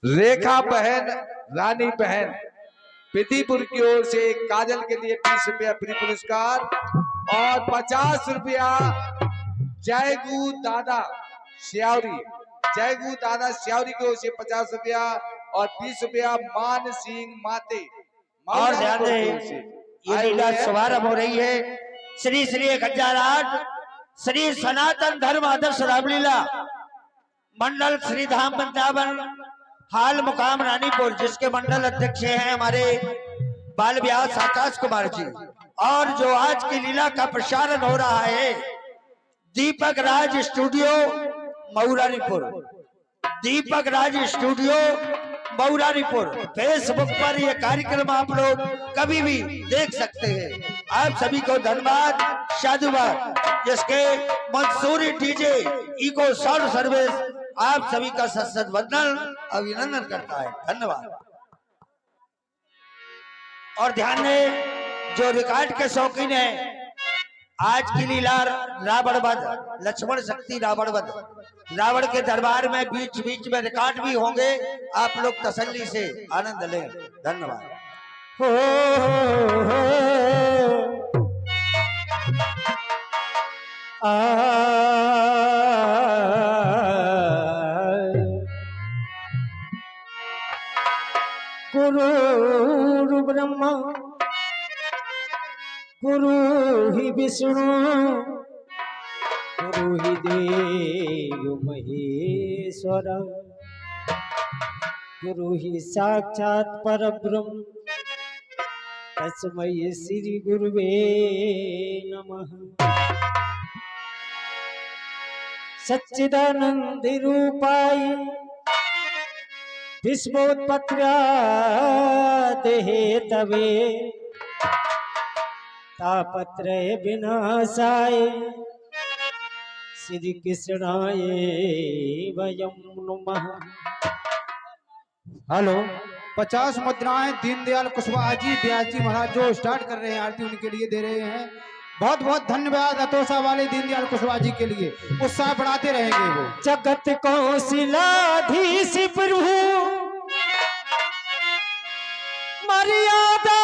रेखा बहन, रानी बहन पितीपुर की ओर से काजल के लिए 20 रुपया फ्री पुरस्कार और 50 रुपया जयगू दादा श्यावरी, जयगू दादा श्यावरी की ओर से 50 रुपया और 20 रुपया मान सिंह माते। और ध्यान दें, ये लीला शुभारंभ हो रही है श्री श्री 1008 श्री सनातन धर्म आदर्श रामलीला मंडल श्री धाम वृंदावन हाल मुकाम रानीपुर, जिसके मंडल अध्यक्ष हैं हमारे बाल व्यास आकाश कुमार जी। और जो आज की लीला का प्रसारण हो रहा है दीपक राज स्टूडियो मऊरानीपुर, दीपक राज स्टूडियो मऊरानीपुर। फेसबुक पर यह कार्यक्रम आप लोग कभी भी देख सकते हैं। आप सभी को धन्यवाद, साधुवाद। जिसके Mansoori DJ echo sound service आप सभी का सत वंदन अभिनंदन करता है। धन्यवाद। और ध्यान दें, जो रिकॉर्ड के शौकीन है, आज की लीला रावण वध, लक्ष्मण शक्ति रावण वध, रावण के दरबार में बीच बीच में रिकॉर्ड भी होंगे। आप लोग तसल्ली से आनंद लें। धन्यवाद। गुरु ब्रह्मा गुरु ही विष्णु गुरु ही देव महेश्वर गुरु ही साक्षात परब्रह्म तस्मै श्री गुरुवे नमः। सच्चिदानंद रूपाय विश्वोत्पत्त्या हेतवे तापत्रय विनाशाय श्री कृष्णाय वयं नमः। हेलो, 50 मुद्राएं दीनदयाल कुशवाहा जी व्यास जी महाराज जो स्टार्ट कर रहे हैं आरती, उनके लिए दे रहे हैं। बहुत बहुत धन्यवाद अतोषा वाले दीनदयाल कुशवाहा जी के लिए, उत्साह बढ़ाते रहेंगे वो। जगत को शिलाधीश प्रभु मर्यादा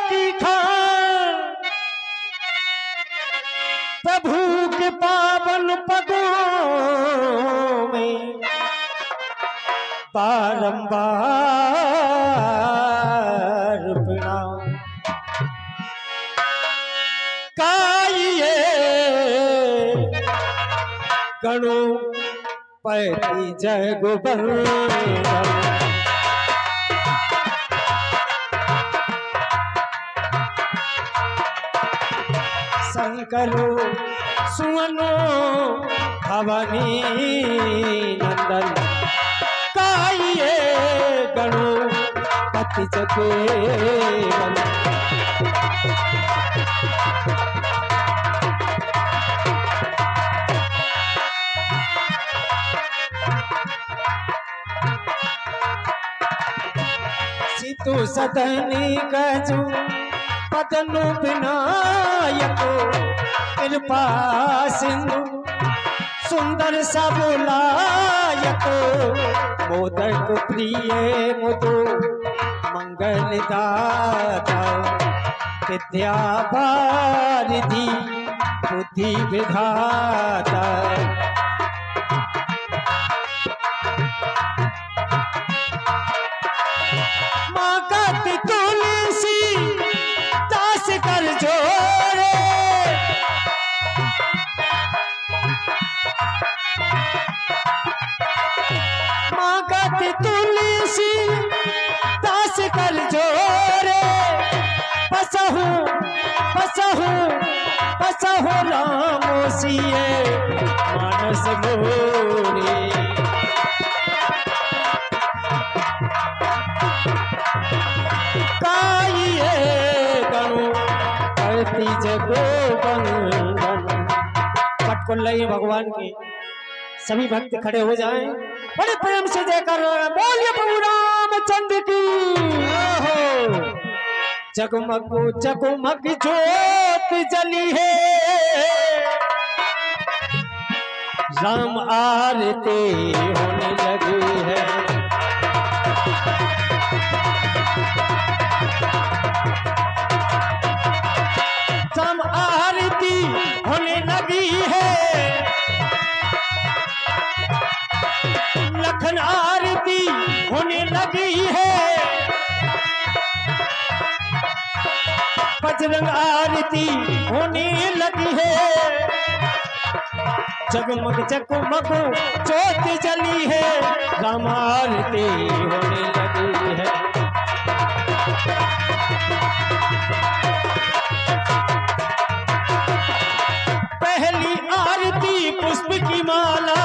की खान, प्रभु के पावन पदों में बारंबार प्रणाम। काइए गणपति जय गोवर्धन, शंकरो सुवनो भवानी नंदन। काइए गणपति जगेवन, सितु सदनी गजु पदनु विनायक, कृपा सिंधु सुंदर सबलायक, मोदक प्रिय मुदु मंगल दाता, विद्या वारिधि बुद्धि विधाता। माँ का तुलसी दास कर जोड़े, माँ का तुलसी दास कर जोड़े, बसहु बसहु बसहु राम सिए मानस मोरे। काइए गणपति जगोवर्धन। पट को लइए भगवान के, सभी भक्त खड़े हो जाएं, बड़े प्रेम से जयकार बोलिए प्रभु रामचंद्र की। जगमग जगमग ज्योत जली है, राम आरती होने लगी। लगी है, बजरंग आरती होने लगी है, जगमग जगमग ज्योत जली है, राम आरती होने लगी है। पहली आरती पुष्प की माला,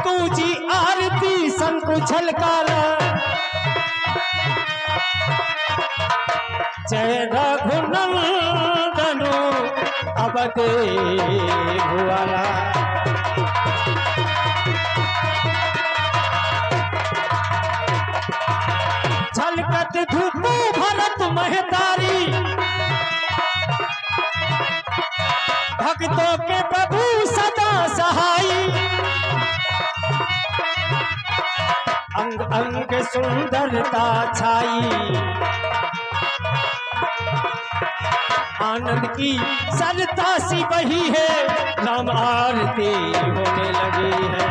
दूजी आरती शंख छलकारा, जय रघुनंदन अवध भुआला। छलकत धूप भरत महतारी, भक्तों के प्रभु सदा सहाई, अंग अंग सुंदरता छाई, आनंद की सरता सी बही है, राम आरती होने लगी है।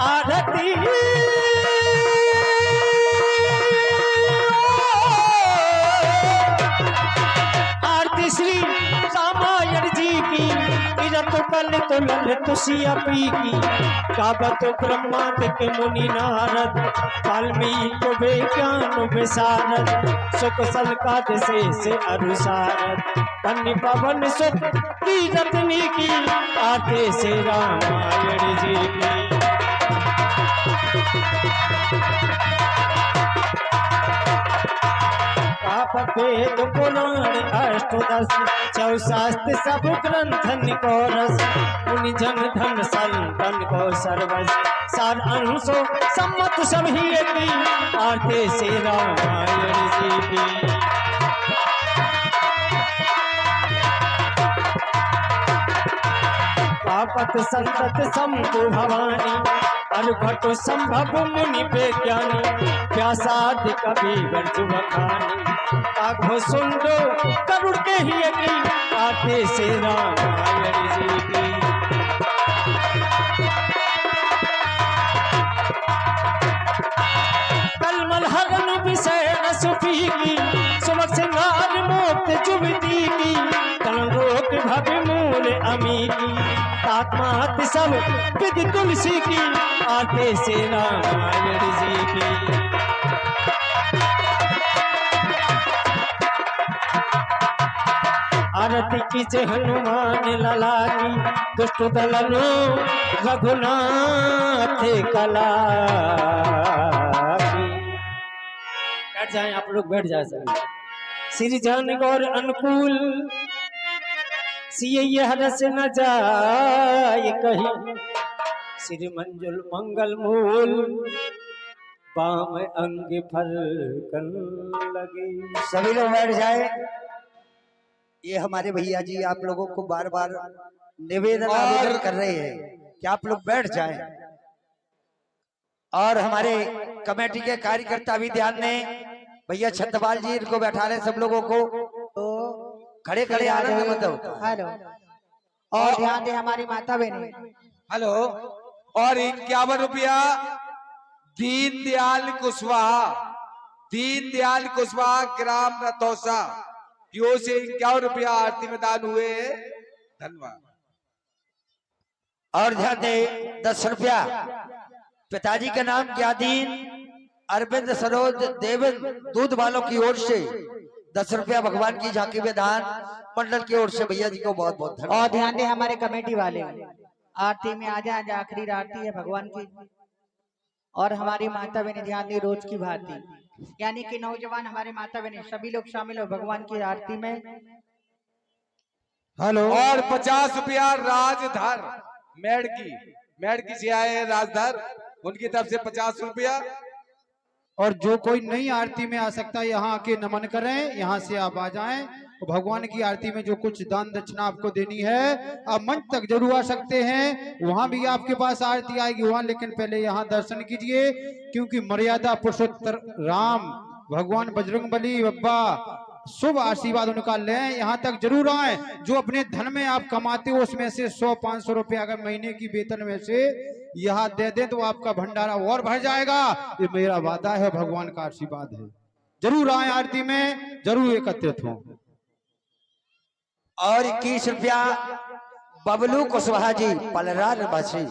आरती आरती श्री रामायण जी की, कल तो ललित सियापी की, काबत ब्रह्मांड के मुनि नारद, वाल्मीकि विज्ञान विशारद, सुख सलकाद से अनुसारद, पन्नी पवन सुख की रत्नी की, आते से रामायण जी की। वेद पुराण अष्टदश, चौशास्त्र सब ग्रंथन को रस, मुनि जन धन संतन को सर्वस, सार अंशो सम्मत सभी की, आरती से रामायण जी की। पापत संतत शंभु भवानी, अर्घट संभव मुनि विज्ञानी, व्यासादि कवि वर्ज बखानी, आँखों सुंदो करुण के ही की, आते से रामायण जी की। कलमल हरण विषय रसुपी की, सुमक सिंगार मोक्त जुबती की, कलंगोक भव्य मूल अमी की, आत्मात सब विधि तुलसी की, आते से रामायण जी की। आरती कीजे हनुमान लला की, दुष्ट दलनो रघुनाथ कला की। बैठ जाएं आप लोग, बैठ जाए सभी। श्री जन गौर अनुकूल, सिय हरस न जाय कहीं, श्री मंजुल मंगल मूल, बाम अंग फलकन लगे। सभी लोग बैठ जाए। ये हमारे भैया जी आप लोगों को बार बार निवेदन आवेदन कर रहे हैं कि आप लोग बैठ जाएं, और हमारे कमेटी के कार्यकर्ता भी ध्यान दें। भैया छतपाल जी इनको बैठा रहे सब लोगों को, तो खड़े खड़े आ रहे मतलब। हेलो, और ध्यान दे हमारी माता बहनी। हेलो, और 51 रुपया दीनदयाल कुशवाहा, दीनदयाल कुशवाहा ग्राम रतौसा यो से 51 रुपया आरती में दान हुए। धन्यवाद। और ध्यान दे 10 रुपया पिताजी का नाम ज्ञादीन अरविंद सरोज देवन दूध वालों की ओर से 10 रुपया भगवान की झांकी में दान मंडल की ओर से भैया जी को बहुत बहुत धन्यवाद। और ध्यान दे हमारे कमेटी वाले आरती में आ जाए, आज आखिरी आरती है भगवान की। और हमारी माता बहनी ध्यान दे रोज की भांति, यानी कि नौजवान हमारे माता बहनी सभी लोग शामिल हो भगवान की आरती में। हेलो, और 50 रुपया राजधर मेड़की से आए हैं राजधर, उनकी तरफ से 50 रुपया। और जो कोई नई आरती में आ सकता है यहाँ आके नमन करें, यहाँ से आप आ जाएं। तो भगवान की आरती में जो कुछ दान दक्षिणा आपको देनी है, आप मंच तक जरूर आ सकते हैं, वहां भी आपके पास आरती आएगी वहां, लेकिन पहले यहाँ दर्शन कीजिए, क्योंकि मर्यादा पुरुषोत्तर राम भगवान बजरंगबली बब्बा शुभ आशीर्वाद उनका लें। यहाँ तक जरूर आए। जो अपने धन में आप कमाते हो उसमें से 100-500 रुपए अगर महीने की वेतन में से यहाँ दे दें तो आपका भंडारा और भर जाएगा। ये मेरा वादा है, भगवान का आशीर्वाद है। जरूर आए, आरती में जरूर एकत्रित हों। और 21 रुपया बबलू कुशवाहा जी पलरा निवासी,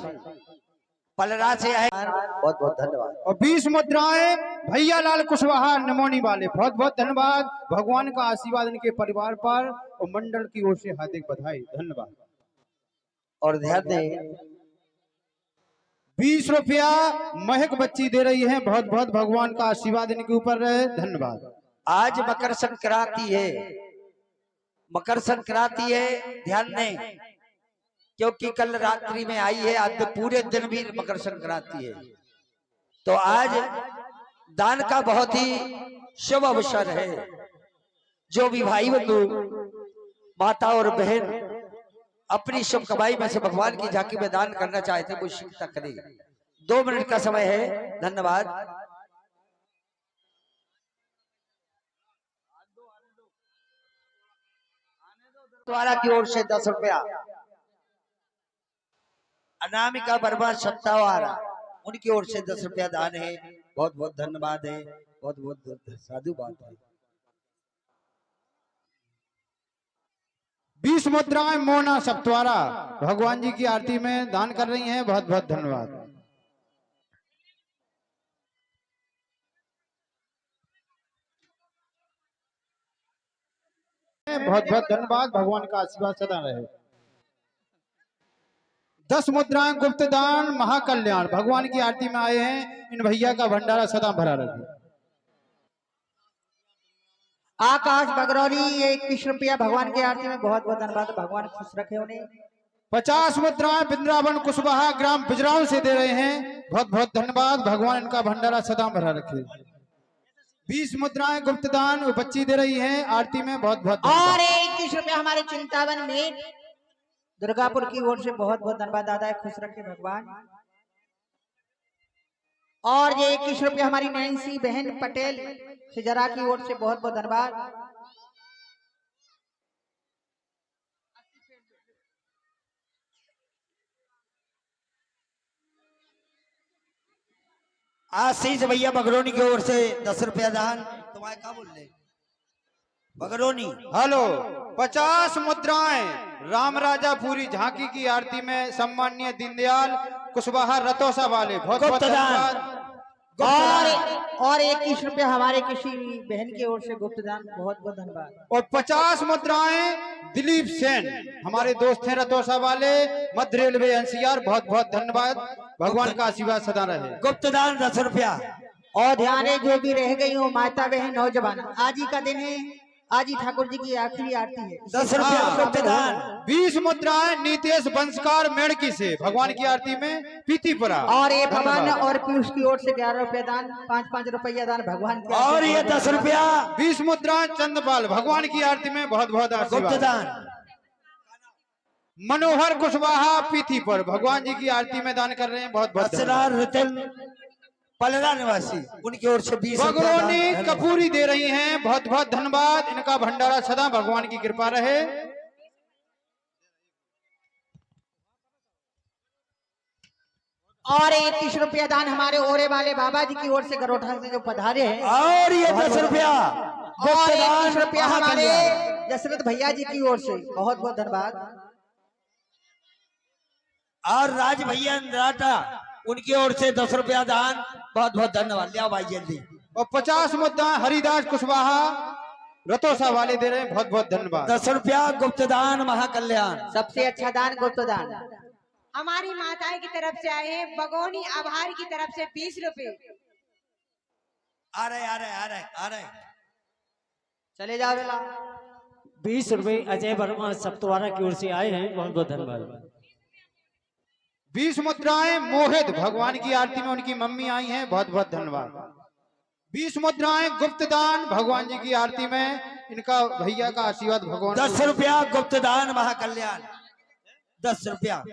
पलरा से आए, बहुत बहुत धन्यवाद। और 20 मुद्राएं भैया लाल कुशवाहा नमोनी वाले, बहुत बहुत धन्यवाद। भगवान का आशीर्वाद इनके परिवार पर और मंडल की ओर से हार्दिक बधाई, धन्यवाद। और ध्यान दें 20 रुपया महक बच्ची दे रही है, बहुत बहुत भगवान का आशीर्वाद इनके ऊपर रहे, धन्यवाद। आज मकर संक्रांति है, मकर संक्रांति है, ध्यान दें क्योंकि कल रात्रि में आई है, आज पूरे दिन भी मकर संक्रांति है। तो आज दान का बहुत ही शुभ अवसर है। जो भी भाई बंधु माता और बहन अपनी शुभ कमाई में से भगवान की झांकी में दान करना चाहते हैं वो शीघ्रता करें। 2 मिनट का समय है, धन्यवाद। द्वारा की ओर से 10 रुपया अनामिका वर्मा सत्तावारा, उनकी ओर से 10 रुपया दान है, बहुत बहुत धन्यवाद है, बहुत बहुत साधु बात है। 20 मुद्राएं मोना सप्तवारा भगवान जी की आरती में दान कर रही हैं, बहुत बहुत धन्यवाद। बहुत बहुत धन्यवाद, भगवान का आशीर्वाद सदा रहे। 10 मुद्राएं गुप्त दान महाकल्याण भगवान की आरती में आए हैं, इन भैया का भंडारा सदा भरा रहे। आकाश बगरौली 21 रुपया भगवान की आरती में, बहुत बहुत धन्यवाद। भगवान खुश रखे उन्हें। 50 मुद्राएं वृंदावन कुशवाहा ग्राम बिजराव से दे रहे हैं, बहुत बहुत धन्यवाद। भगवान इनका भंडारा सदा भरा रखे। 20 मुद्राएं गुप्त दान बच्ची दे रही हैं आरती में, बहुत बहुत और 21 रुपया हमारे चिंतावन में दुर्गापुर की ओर से, बहुत बहुत धन्यवाद। दादा खुश रखे भगवान। और ये 21 रुपया हमारी नैन्सी बहन पटेल सिजरा की ओर से, बहुत बहुत धन्यवाद। आशीष भैया बगरोनी की ओर से 10 रुपया दान। तुम्हारे क्या बोल रहे बगरोनी? हेलो। 50 मुद्राएं राम राजा पूरी झांकी की आरती में सम्माननीय दीनदयाल कुशवाहा रतौसा वाले, बहुत बहुत धन्यवाद। और 21 रुपया हमारे किसी बहन की ओर से गुप्त दान, बहुत बहुत धन्यवाद। और 50 मुद्राएं दिलीप सेन हमारे दोस्त हैं रतौसा वाले, मध्य रेलवे एनसीआर, बहुत बहुत धन्यवाद। भगवान का आशीर्वाद सदा रहे। गुप्त दान 10 रुपया। और ध्यान है जो भी रह गई हो माता बहन नौजवान, आज ही का दिन है, आज ही ठाकुर जी की आखिरी आरती है। 10 रुपया गुप्त दान। 20 मुद्राएं नीतेश बंसकार मेड़की से भगवान की आरती में पीतीपुरा। और ये भगवान और पीयूष की ओर से 11 रुपया दान, 5-5 रुपया दान भगवान की। और ये 10 रुपया 20 मुद्राएं चंद्रपाल भगवान की आरती में, बहुत बहुत गुप्त आशीर्वाद। दान। मनोहर कुशवाहा पीथीपुर भगवान जी की आरती में दान कर रहे हैं, बहुत बहुत असरार रितिन पलरा निवासी, उनकी ओर से 20 रुपया दान। बगरोनी कपूरी दे रही हैं, बहुत बहुत धन्यवाद। इनका भंडारा सदा भगवान की कृपा रहे। और 21 रुपया दान हमारे ओरे वाले बाबा जी की ओर से गरोठा से जो पधारे हैं। और ये 10 रुपया और 21 रुपया हमारे दशरथ भैया जी की ओर से, बहुत बहुत धन्यवाद। और राज भैया नराटा, उनकी ओर से 10 रुपया दान, बहुत बहुत धन्यवाद। लिया भाई जल्दी। और 50 मुद्राएं हरिदास कुशवाहा रतौसा वाले दे रहे हैं, बहुत बहुत धन्यवाद। 10 रुपया गुप्त दान महाकल्याण। सबसे अच्छा दान गुप्त दान हमारी माताएं की तरफ से आए हैं, बगोनी आभार की तरफ से 20 रुपए। आ रहे चले जाओ बेला। 20 रुपए अजय वर्मा सप्तवारा की ओर से आए हैं, बहुत बहुत धन्यवाद। 20 मुद्राएं मोहित भगवान की आरती में उनकी मम्मी आई हैं, बहुत बहुत धन्यवाद। 20 मुद्राएं गुप्त दान भगवान जी की आरती में, इनका भैया का आशीर्वाद भगवान। 10 रुपया गुप्त दान महाकल्याण। 10 रुपया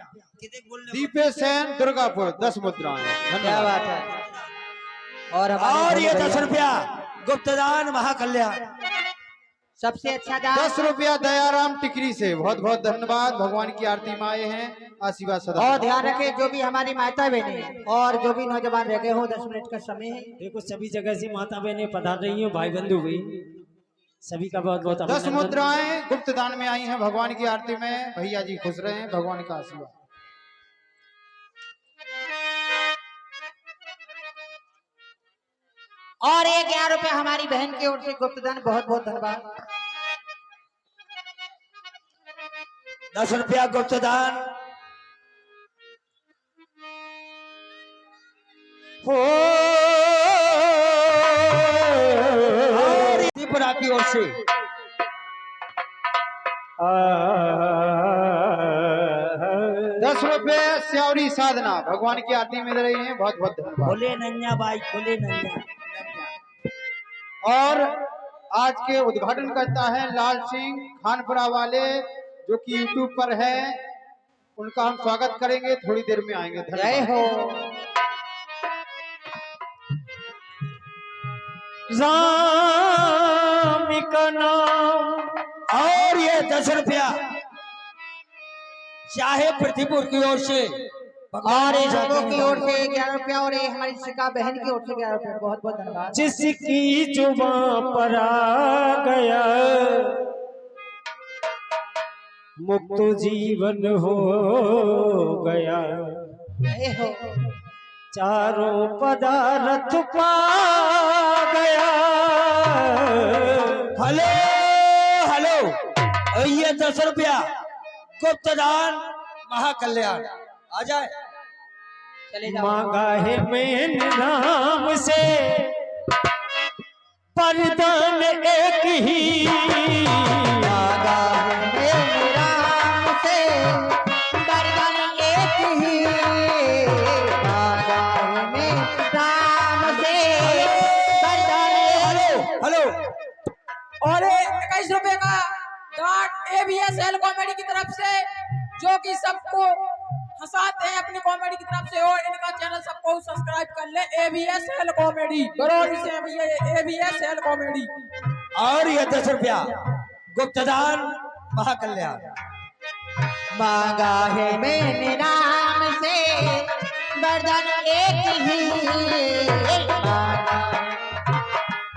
दीपेश सेन दुर्गापुर 10 मुद्राएं, क्या धन्यवाद। बात है। और ये 10 रुपया गुप्त दान महाकल्याण। सबसे अच्छा दान 10 रुपया दयाराम टिकरी से। बहुत बहुत धन्यवाद। भगवान की आरती में आए हैं, आशीर्वाद सदा। और ध्यान रखें जो भी हमारी माता बहने और जो भी नौजवान रह गए हो 10 मिनट का समय है। देखो सभी जगह से माता बहनें पधार रही हो, भाई बंधु भी, सभी का बहुत बहुत 10 अभिनंदन। मुद्राएं गुप्त दान में आई हैं भगवान की आरती में। भैया जी खुश रहे, भगवान का आशीर्वाद। और 11 रुपए हमारी बहन की ओर से गुप्तदान, बहुत बहुत धन्यवाद। 10 रुपया गुप्तदान। हो और त्रिपुरा की ओर से 10 रुपए श्यावरी साधना भगवान की आरती में दे रही हैं। बहुत बहुत धन्यवाद। खोले नन्या बाई, खोले नन्या। और आज के उद्घाटन करता है लाल सिंह खानपुरा वाले, जो कि यूट्यूब पर है। उनका हम स्वागत करेंगे, थोड़ी देर में आएंगे। जय धन्यवाद। हो। राम का नाम। और ये 10 रुपया चाहे पृथ्वीपुर की ओर से और इन लोगों की ओर से 11 रुपया और ये हमारी शिका बहन की ओर से 11 रुपया, बहुत बहुत धन्यवाद। जिसकी जुबां पर आ गया मुक्त जीवन हो गया, जय हो। चारों पदार्थ पा गया। हेलो हेलो, और ये 10 रुपया गुप्तदान महाकल्याण। आ जाए, चले जाओ। मांगा है मैंने राम से वरदान एक ही, मांगा है मैंने राम से वरदान एक ही, मांगा है मैंने राम से वरदान एक ही। हेलो। और 21 रुपए का डांट ABSL कॉमेडी की तरफ से, जो कि सबको हंसाते हैं अपनी कॉमेडी की तरफ से। और इनका चैनल सबको सब्सक्राइब कर ले, ABSL कॉमेडी। बड़ोड़ी से भैया ABSL कॉमेडी। और ये 10 रुपया गुप्तदान महाकल्याण। मांगा है मैंने राम से वरदान एक ही,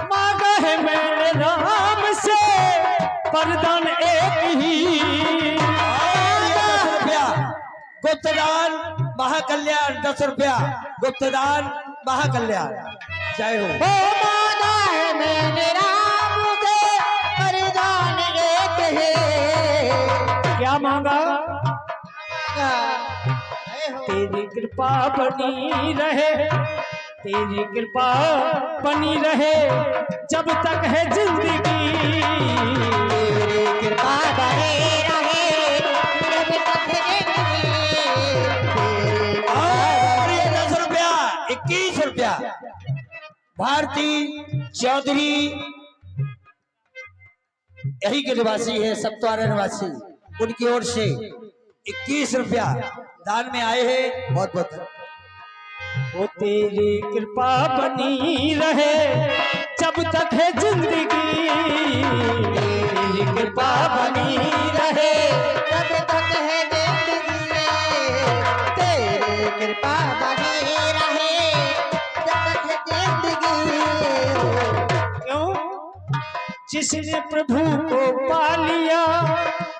मांगा है मैंने राम से वरदान एक ही। और ये 10 रुपया गुप्तदान महाकल्याण। 10 रुपया गुप्तदान महाकल्याण। जय हो। मांगा है मैंने राम से वरदान एक ही। क्या मांगा? जय हो। तेरी कृपा बनी रहे, तेरी कृपा बनी रहे जब तक है जिंदगी, तेरी कृपा बनी रहे जब तक है जिंदगी। और ये 10 रुपया 21 रुपया भारती चौधरी, यही के निवासी है, सप्तवारा निवासी, उनकी ओर से 21 रुपया दान में आए हैं। बहुत बहुत वो तेरी कृपा बनी रहे जब तक है जिंदगी, तेरी कृपा बनी रहे जब तक है जिंदगी, तेरी कृपा बनी रहे जब तक है जिंदगी। क्यों? जिसने प्रभु को पा लिया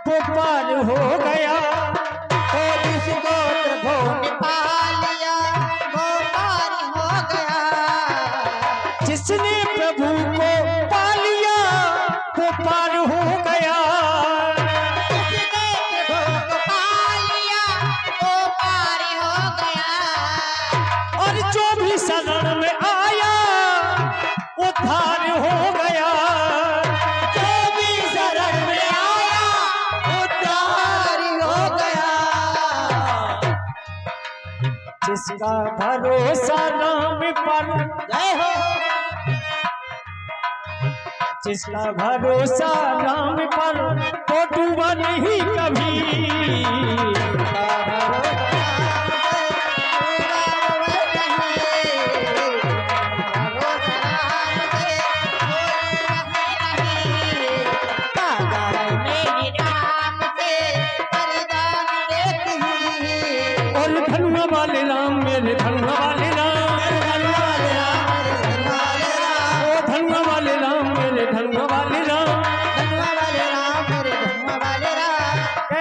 वो पार हो गया, और जिसको प्रभु ने पा लिया वो पार हो गया। जिसने प्रभु को पा लिया वो पार हो गया। जिसने प्रभु को पा लिया वो पार हो गया। और जो भी शरण में आया उद्धार हो गया, जो भी शरण में आया उद्धार हो गया। जिसका भरोसा नाम पर, जय हो। जिसका भरोसा नाम पर वो डूबा नहीं कभी।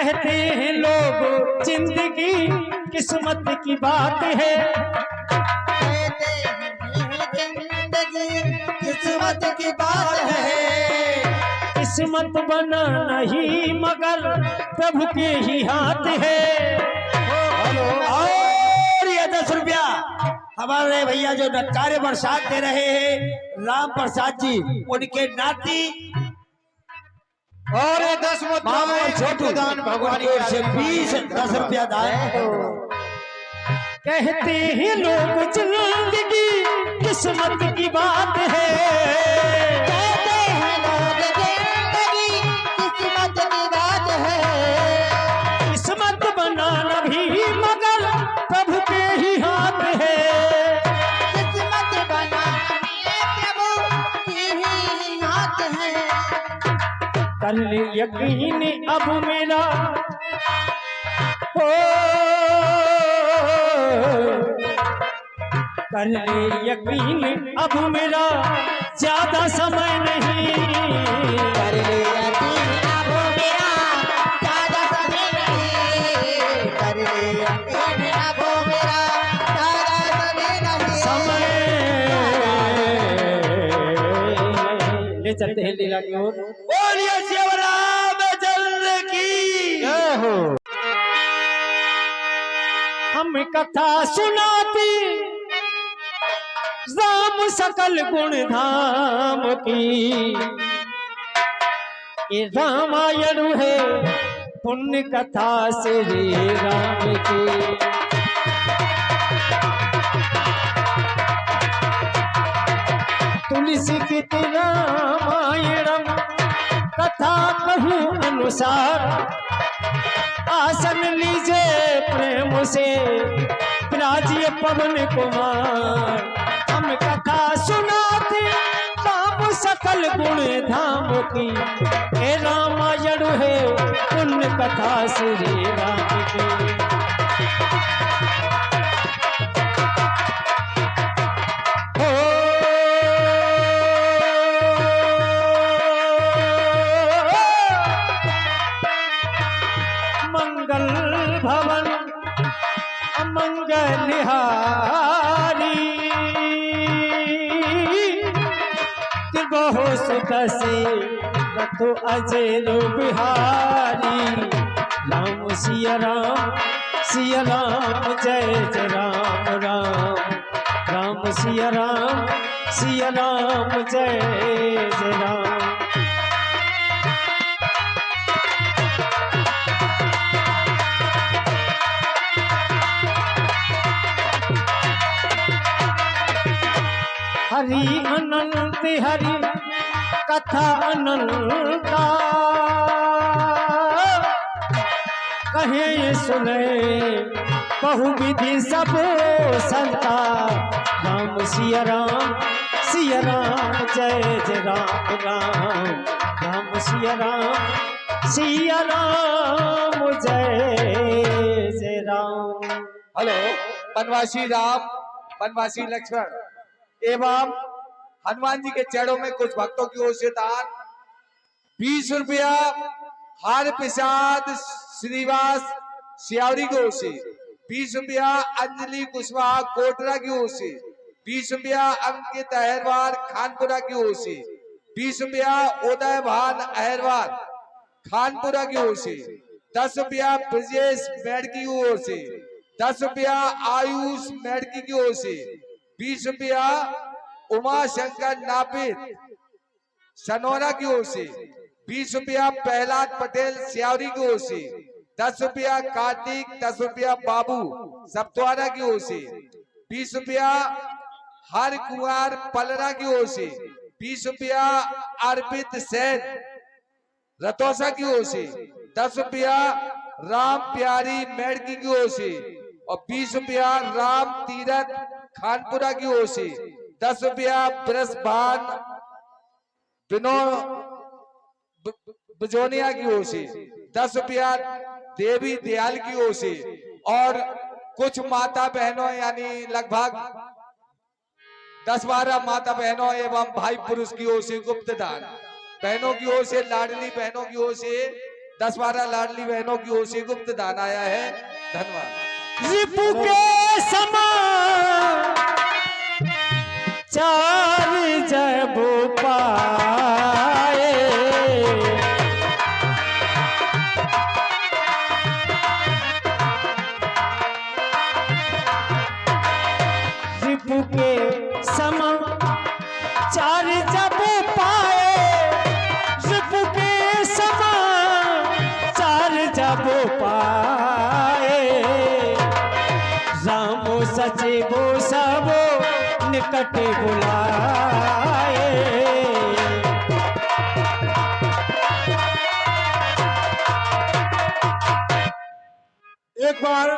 कहते हैं लोग जिंदगी किस्मत की बात है, किस्मत की बात है। किस्मत बना नहीं मगर प्रभु के ही हाथ है। और ये 10 रुपया हमारे भैया जो नटकारे प्रसाद दे रहे हैं राम प्रसाद जी, उनके नाती और ये 10 मुद्राएं छोटू दान भगवान की ओर से 10 रुपया दान। कहते हैं लोग जिंदगी किस्मत की बात है, कहते हैं लोग जिंदगी किस्मत की बात है। किस्मत बनाना भी मगर प्रभु के ही हाथ है। किस्मत बनाना प्रभु की ही हाथ है। कर ले यकीन अब मेरा हो, कर ले यकीन अब मेरा ज्यादा समय नहीं, कर ले यकीन अब मेरा ज्यादा समय नहीं, कर ले यकीन अब मेरा ज्यादा समय नहीं। समय ले चलते हैं लीला की ओर। बोलिए शिवराम चंद्र की जय हो। हम कथा सुनाती राम सकल गुण धाम की, ये रामायण है पुण्य कथा श्री राम की। तुलसी की रामायणम कथा कहूँ अनुसार, आसन लीजे प्रेम से विराजिए पवन कुमार। हम कथा सुनाते राम सकल गुण धाम की, हे रामायण है पुण्य कथा श्री राम की। मंगल भवन अमंगल हारी, बहु सुख से रथु अजय बिहारी। राम सिया राम जय जय राम राम, राम सिया राम जय जय राम। हरि अनंत हरि कथा अनंता, कहे सुने बहुविधि सब संता। राम सिया राम जय जय राम राम, राम सिया राम जय जय राम। हेलो, बनवासी राम, बनवासी लक्ष्मण एवं हनुमान जी के चरणों में कुछ भक्तों की ओर से दान 20 रुपया हर प्रसाद श्रीवास सियावरी की ओर से, 20 रुपया अंजलि कुशवाहा कोटरा की ओर से, 20 रुपया अंकित अहरवार खानपुरा की ओर से, 20 रुपया उदय भान अहरवार खानपुरा की ओर से, 10 रुपया ब्रजेश मेडकी की ओर से, 10 रुपया आयुष मेडकी की ओर से, 20 रुपया उमा शंकर नापित सनोरा की ओर से, 20 रुपया प्रहलाद पटेल सियावरी की ओर से, 10 रुपया कार्तिक, 10 रुपया बाबू सप्तवारा की ओर से, 20 रुपया हर कुमार पलरा की ओर से, 20 रुपया अर्पित सैन रतौसा की ओर से, 10 रुपया राम प्यारी मेडकी की ओर से और 20 रुपया राम तीरथ खानपुरा की ओर से, 10 रुपया ब्रजभान बिजोनिया की ओर से, 10 रुपया देवी दयाल की ओर से और कुछ माता बहनों यानी लगभग 10-12 माता बहनों एवं भाई पुरुष की ओर से गुप्त दान, बहनों की ओर से, लाडली बहनों की ओर से 10-12 लाडली बहनों की ओर से गुप्त दान आया है। धन्यवाद। रिपु के समान चार जब पाए, रिपु के समान चार जब पाए, रिपु के समान चार जब पाए, रामो सचिवो सबो निकट बुलाए। एक बार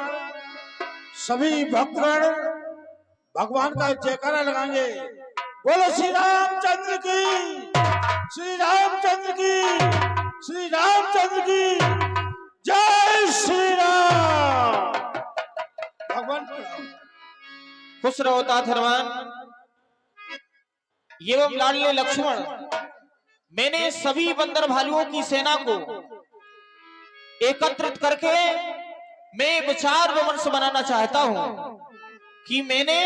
सभी भक्तगण भगवान का जयकारा लगाएंगे। बोलो श्री रामचंद्र की, श्री रामचंद्र की, श्री रामचंद्र की जय। श्री राम। भगवान खुश रहो धर्मान एवं लाडले लक्ष्मण। मैंने सभी बंदर भालुओं की सेना को एकत्रित करके मैं विचार विमर्श बनाना चाहता हूं कि मैंने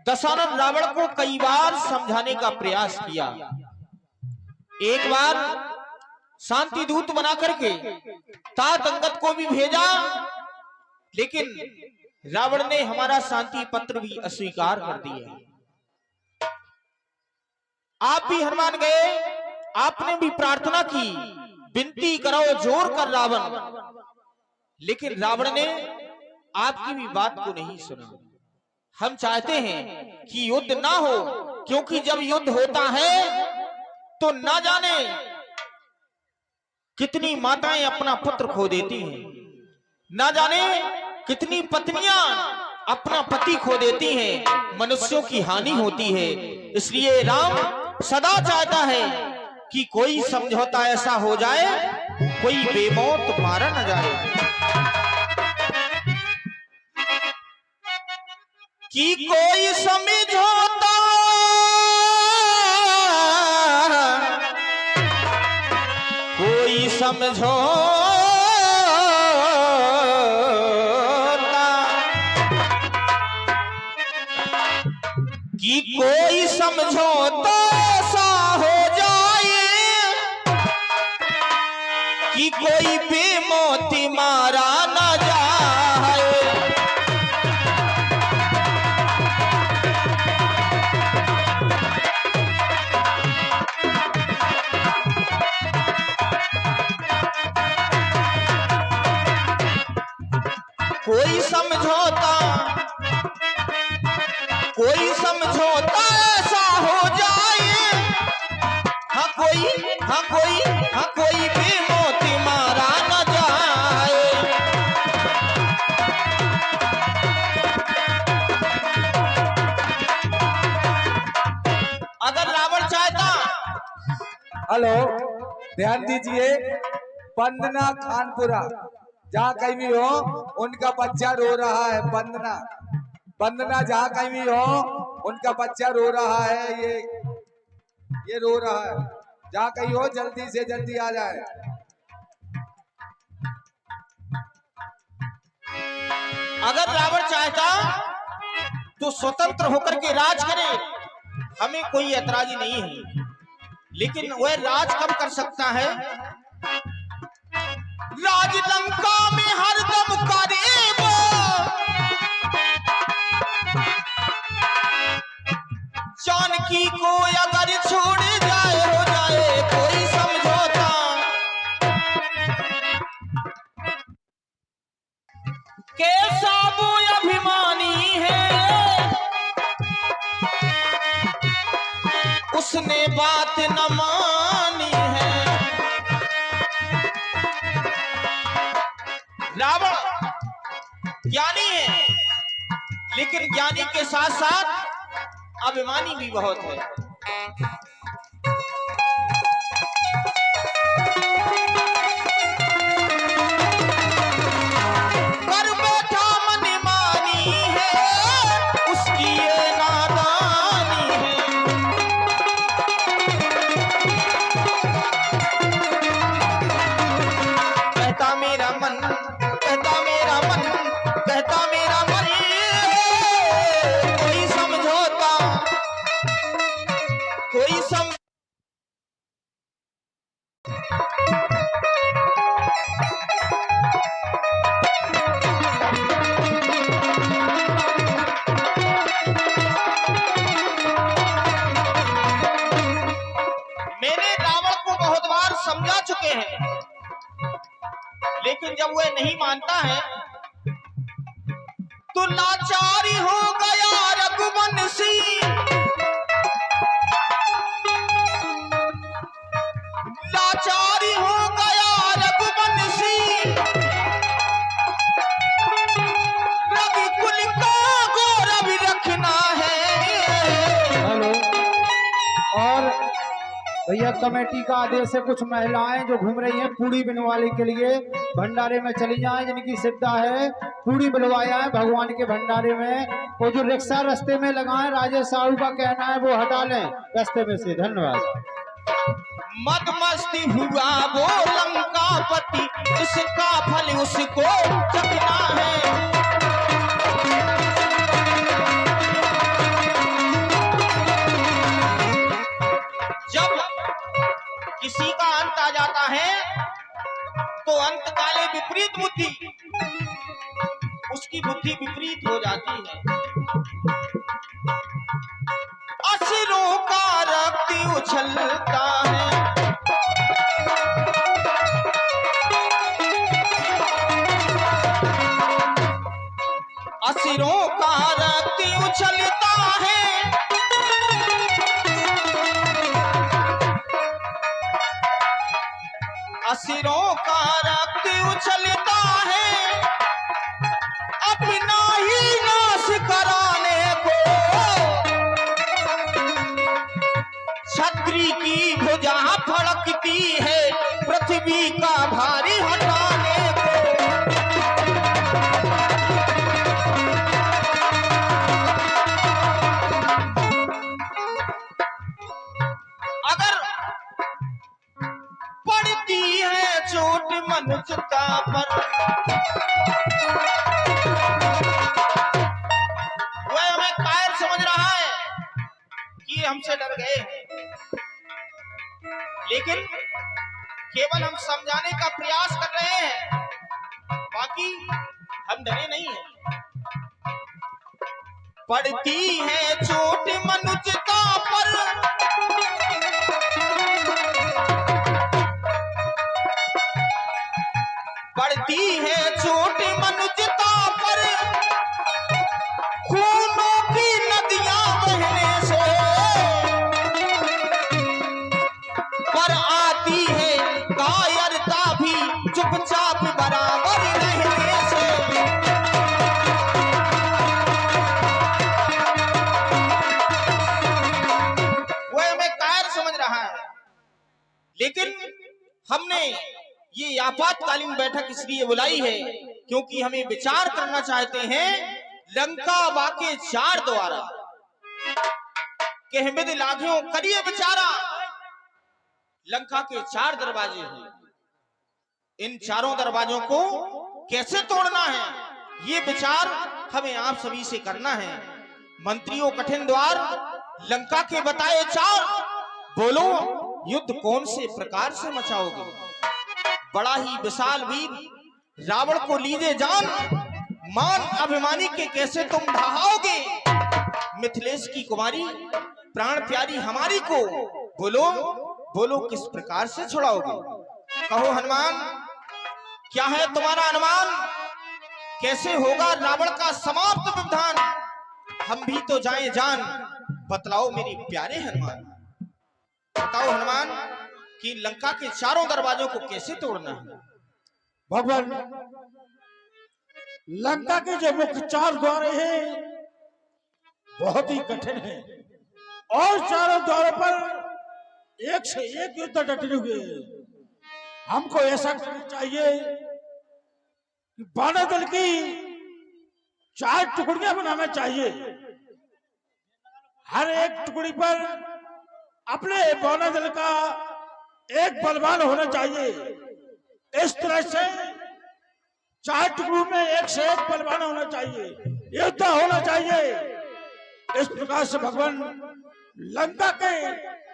दशानन रावण को कई बार समझाने का प्रयास किया। एक बार शांति दूत बना करके तात अंगद को भी भेजा, लेकिन रावण ने हमारा शांति पत्र भी अस्वीकार कर दिया। आप भी हनुमान गए, आपने भी प्रार्थना की, विनती करो जोर कर रावण, लेकिन रावण ने आपकी भी बात को नहीं सुना। हम चाहते हैं कि युद्ध ना हो, क्योंकि जब युद्ध होता है तो ना जाने कितनी माताएं अपना पुत्र खो देती हैं, ना जाने कितनी पत्नियां अपना पति खो देती हैं, मनुष्यों की हानि होती है। इसलिए राम सदा चाहता है कि कोई समझौता ऐसा हो जाए, कोई बेमौत मारा न जाए, कि कोई समझौता कोई समझौता कि कोई समझौता सा हो जाए, कि कोई बेमौती मारा न जाए। कोई समझौता ऐसा हो जाए, हाँ कोई बेमौती मारा न जाए। अगर रावण चाहता। हेलो, ध्यान दीजिए। वंदना खानपुरा, जहाँ कहीं भी हो, उनका बच्चा रो रहा है। वंदना जहाँ कहीं भी हो, उनका बच्चा रो रहा है। ये रो रहा है। जहाँ कहीं हो, जल्दी से जल्दी आ जाए। अगर रावण चाहता तो स्वतंत्र होकर के राज करे, हमें कोई ऐतराजी नहीं है, लेकिन वह राज कब कर सकता है? राज लंका में हरदम करे वो, जानकी को अगर छोड़ जाए हो जाए कोई समझौता। कैसा वो अभिमानी है, उसने बात न मानी है। रावण ज्ञानी है, लेकिन ज्ञानी के साथ साथ अभिमानी भी बहुत है। कर बैठा मनमानी है, उसकी ये नादानी है। लेकिन जब वह नहीं मानता है तो लाचारी हो गया रघुवंशी, लाचारी हो गया रघुवंशी, रघुकुल का गौरव रखना है। हेलो। और भैया कमेटी का आदेश है, कुछ महिलाएं जो घूम रही हैं पूड़ी बनवाने के लिए भंडारे में चली जाएं, जिनकी श्रद्धा है पूड़ी बनवाया है भगवान के भंडारे में। वो जो रिक्शा रास्ते में लगाएं, राजेश साहू का कहना है वो हटा लें रास्ते में से। धन्यवाद। मदमस्ती हुआ वो लंकापति, इसका फल उसको चखना है। जब किसी का अंत आ जाता है तो अंत काले विपरीत बुद्धि, उसकी बुद्धि विपरीत हो जाती है। असुरों का रक्त उछलता है, असुरों का रक्त उछलता है, असुरों का रक्त उछलता है, अपना ही नाश कराने को छत्री की भुजा फड़कती है, पृथ्वी का भारी हटाने को। अगर पड़ती है चोट मनुष्यता पर, वह हमें कायर समझ रहा है कि हमसे डर गए हैं, लेकिन केवल हम समझाने का प्रयास कर रहे हैं, बाकी हम डरे नहीं हैं। पड़ती है चोट मनुष्यता पर, पड़ती है चोट मनुष्यता पर, खूनों की नदियां बहने से, पर आती है कायरता भी चुपचाप बराबर रहने से। वह हमें कायर समझ रहा है, लेकिन हमने ये आपातकालीन बैठक इसलिए बुलाई है क्योंकि हमें विचार करना चाहते हैं लंका वाके चार द्वारा कहमिद लाघियों करिए विचारा। लंका के चार दरवाजे हैं, इन चारों दरवाजों को कैसे तोड़ना है ये विचार हमें आप सभी से करना है। मंत्रियों कठिन द्वार लंका के बताए चार, बोलो युद्ध कौन से प्रकार से मचाओगे। बड़ा ही विशाल वीर रावण को लीजे जान, मान अभिमानी के कैसे तुम ढहाओगे। मिथिलेश की कुमारी प्राण प्यारी हमारी को बोलो बोलो किस प्रकार से छुड़ाओगे। कहो हनुमान क्या है तुम्हारा अनुमान, कैसे होगा रावण का समाप्त विधान। हम भी तो जाए जान, बतलाओ मेरे प्यारे हनुमान। बताओ हनुमान कि लंका के चारों दरवाजों को कैसे तोड़ना है। भगवान लंका के जो मुख्य चार द्वार हैं बहुत ही कठिन है और चारों द्वारों पर एक से एक युद्ध डटे हुए हैं। हमको ऐसा करना चाहिए कि बानर दल की चार टुकड़ियां बनाना चाहिए, हर एक टुकड़ी पर अपने बानर दल का एक बलवान होना चाहिए। इस तरह से चार टुकड़ों में एक से एक बलवान होना चाहिए, योद्धा होना चाहिए। इस प्रकार से भगवान लंका के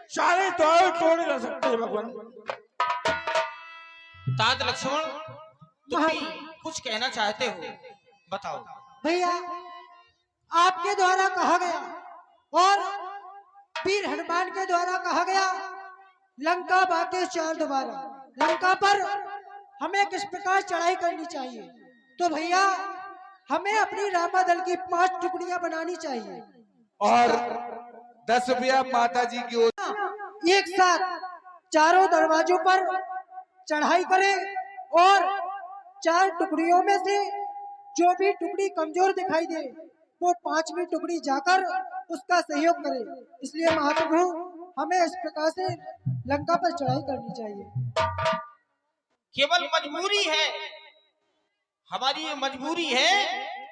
चारे द्वार तोड़े जा सकते हैं। भगवान तात लक्ष्मण तुम भी कुछ कहना चाहते हो, बताओ। भैया आपके द्वारा कहा गया और वीर हनुमान के द्वारा कहा गया लंका बाके चार द्वारा, लंका पर हमें किस प्रकार चढ़ाई करनी चाहिए। तो भैया हमें अपनी रामादल की 5 टुकड़ियां बनानी चाहिए और 10 रुपया माता जी की ओर एक साथ चारों दरवाजों पर चढ़ाई करें और 4 टुकड़ियों में से जो भी टुकड़ी कमजोर दिखाई दे वो 5वीं टुकड़ी जाकर उसका सहयोग करे। इसलिए महाप्रभु हमें इस प्रकार से लंका पर चढ़ाई करनी चाहिए। केवल मजबूरी है, हमारी ये मजबूरी है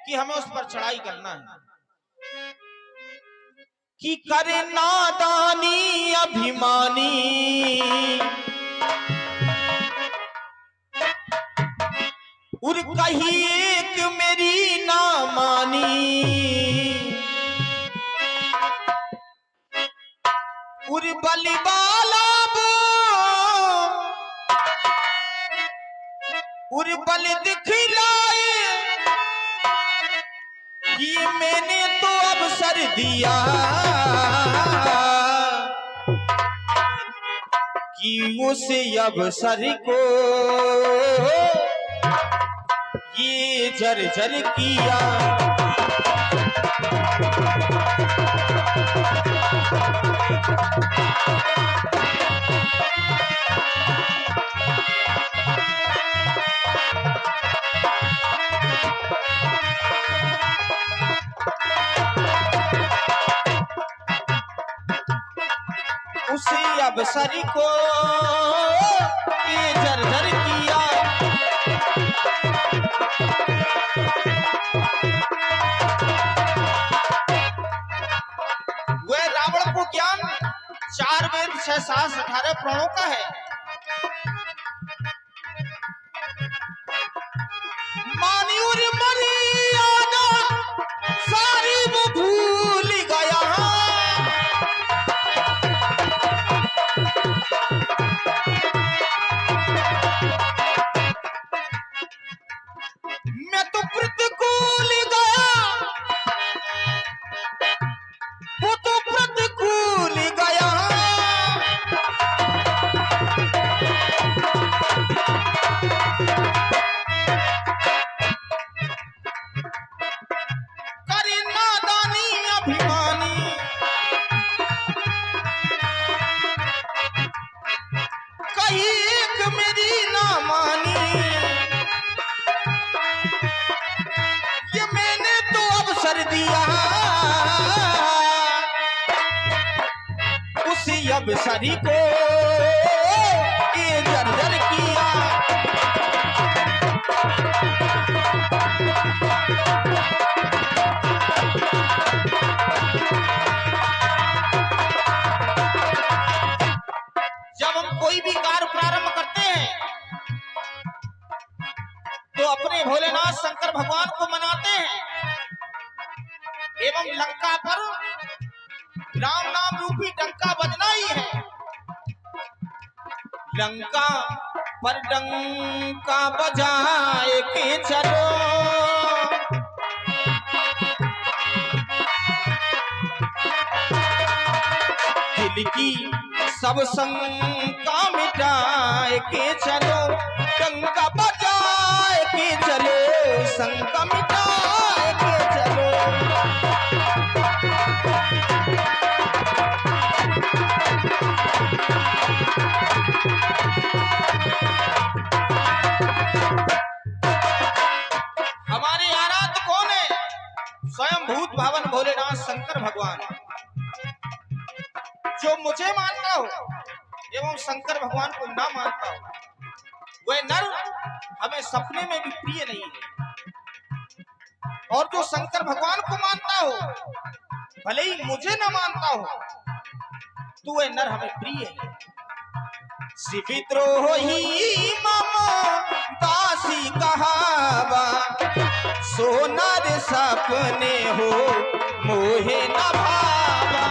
कि हमें उस पर चढ़ाई करना है। कि करे नादानी अभिमानी और कही एक मेरी ना मानी, और बलिबाला और बल दिखलाए ये मैंने तो अवसर दिया कि उस अवसर को ये जर्जर किया। उसी अवसर को ये जर्जर किया। वह रावण को ज्ञान 4 वेद 6 शास्त्र 18 पुराणों का है। मानी और मर्यादा सारी वो भूल गया। मैं तो प्रतिकूल गया, वो तो प्रतिकूल गया। करे नादानी अभिमानी कही एक मेरी ना मानी, ये मैंने तो अवसर दिया उसी अवसर को ये जर्जर किया। जब हम कोई भी कार्य प्रारंभ करते हैं तो अपने भोलेनाथ शंकर भगवान को मनाते हैं एवं लंका पर राम नाम रूपी डंका बजना ही है। लंका पर डंका बजाए के चलो, दिल की सब शंका मिटाए के चलो, डंका बजाए के चलो, शंका मिटाए के चलो। हमारे आराध्य कौन है? स्वयं भूत भावन भोलेनाथ शंकर भगवान। जो मुझे मानता हो एवं शंकर भगवान को ना मानता हो वह नर हमें सपने में भी प्रिय नहीं है। और जो शंकर भगवान को मानता हो भले ही मुझे ना मानता हो तो वह नर हमें प्रिय है। विद्रोही मामा दासी कहावा, सोनार सपने हो मोहे न भावा।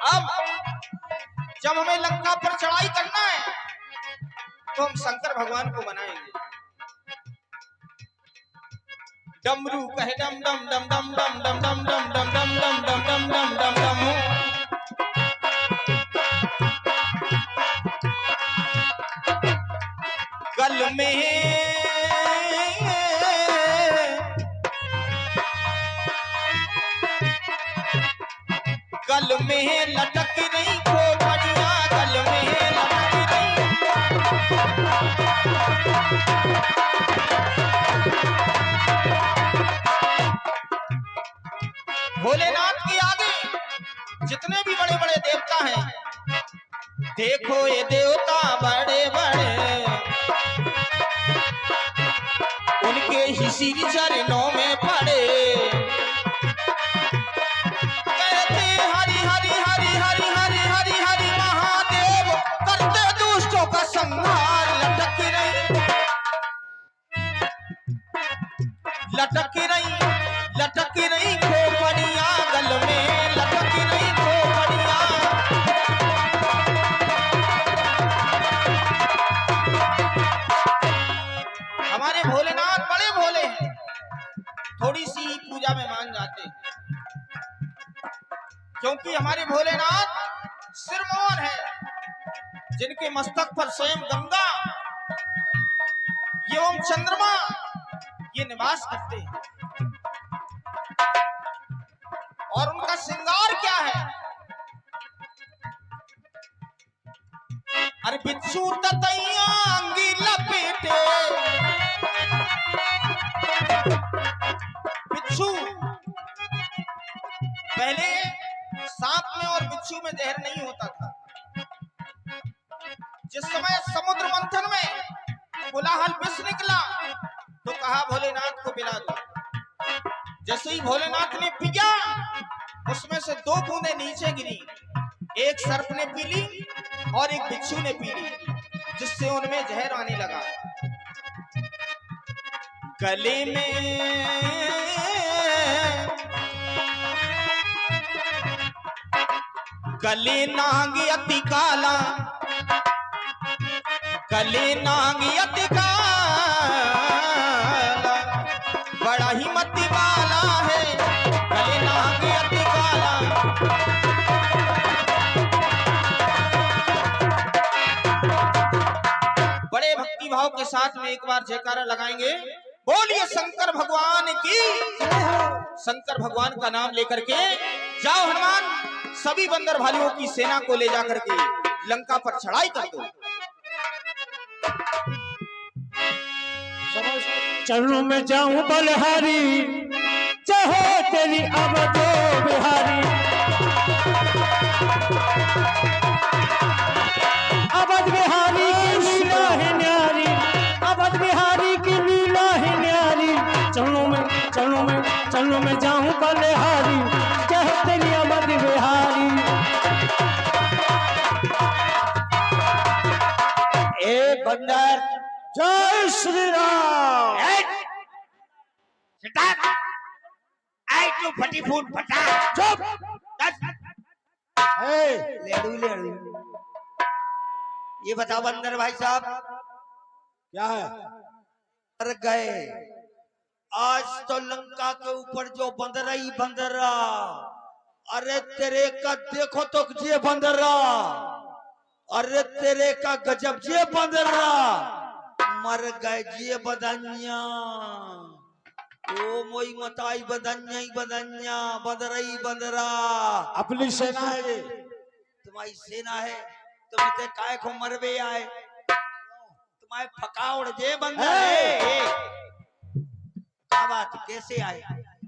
अब जब हमें लंका पर चढ़ाई करना है तो हम शंकर भगवान को मनाएंगे। डमरू कहे डम डम डम डम डम डम डम डम डम डम डम डम डम डम डम डम। गल में गल में लटक रही खोपड़ियां, गल में लटक रही। भोलेनाथ के आगे जितने भी बड़े बड़े देवता हैं, देखो ये देवता बड़े बड़े, उनके ही सिर चरणों में पड़े। कहते हरि हरि हरि हरि हरि हरि हरि महादेव, करते दुष्टों का संहार। लटक रही खोपड़ियां, गल में लटक रही खोपड़ियां। हमारे भोलेनाथ बड़े भोले हैं, थोड़ी सी पूजा में मान जाते हैं, क्योंकि हमारे भोलेनाथ सिरमौर है, जिनके मस्तक पर स्वयं गंगा एवं चंद्रमा ये निवास करते हैं। और उनका श्रृंगार क्या है? अरे बिच्छू ततैया अंगी लपेटे, बिच्छू पहले सांप में और बिच्छू में जहर नहीं होता था। जिस समय समुद्र मंथन में कोलाहल विष निकला तो कहा भोलेनाथ को पिला दो। जैसे ही भोलेनाथ ने पिया, उसमें से 2 बूंदें नीचे गिरी, एक सर्प ने पी ली और एक बिच्छू ने पी ली, जिससे उनमें जहर आने लगा। गले में गले नाग अति काला, गले नाग अति काला, बड़ा ही मति वाला है, गले नाग अति काला। बड़े भक्ति भाव के साथ में एक बार जयकारा लगाएंगे, बोलिए शंकर भगवान की। शंकर भगवान का नाम लेकर के जाओ हनुमान, सभी बंदर भालुओं की सेना को ले जाकर के लंका पर चढ़ाई कर दो। चरणों में जाऊं बलहारी, चाहे तेरी अवध बिहारी। अवध बिहारी की लीला है न्यारी, अवध बिहारी की लीला है न्यारी। चरणों में जाऊं बलहारी, चाहे तेरी अवध बिहारी। ए बंदर, जय श्री राम। आई तू फटी फूट फटा, चुप। लेडू ये बताओ बंदर भाई साहब क्या है? मर गए। आज तो लंका के ऊपर जो बंदरा ही बंदरा, अरे तेरे का देखो तो ये बंदरा, अरे तेरे का गजब ये बंदरा, मर गए ये बदन्या। ओ मोई मताई बदन्या ही बदन्या, बंदरा ही बंदरा। अपनी सेना है ये। तुम्हारी सेना है, तुम इतने काय को मरवे आए, तुम्हारे फकाउड़ जे बंदर है। क्या बात, कैसे आए?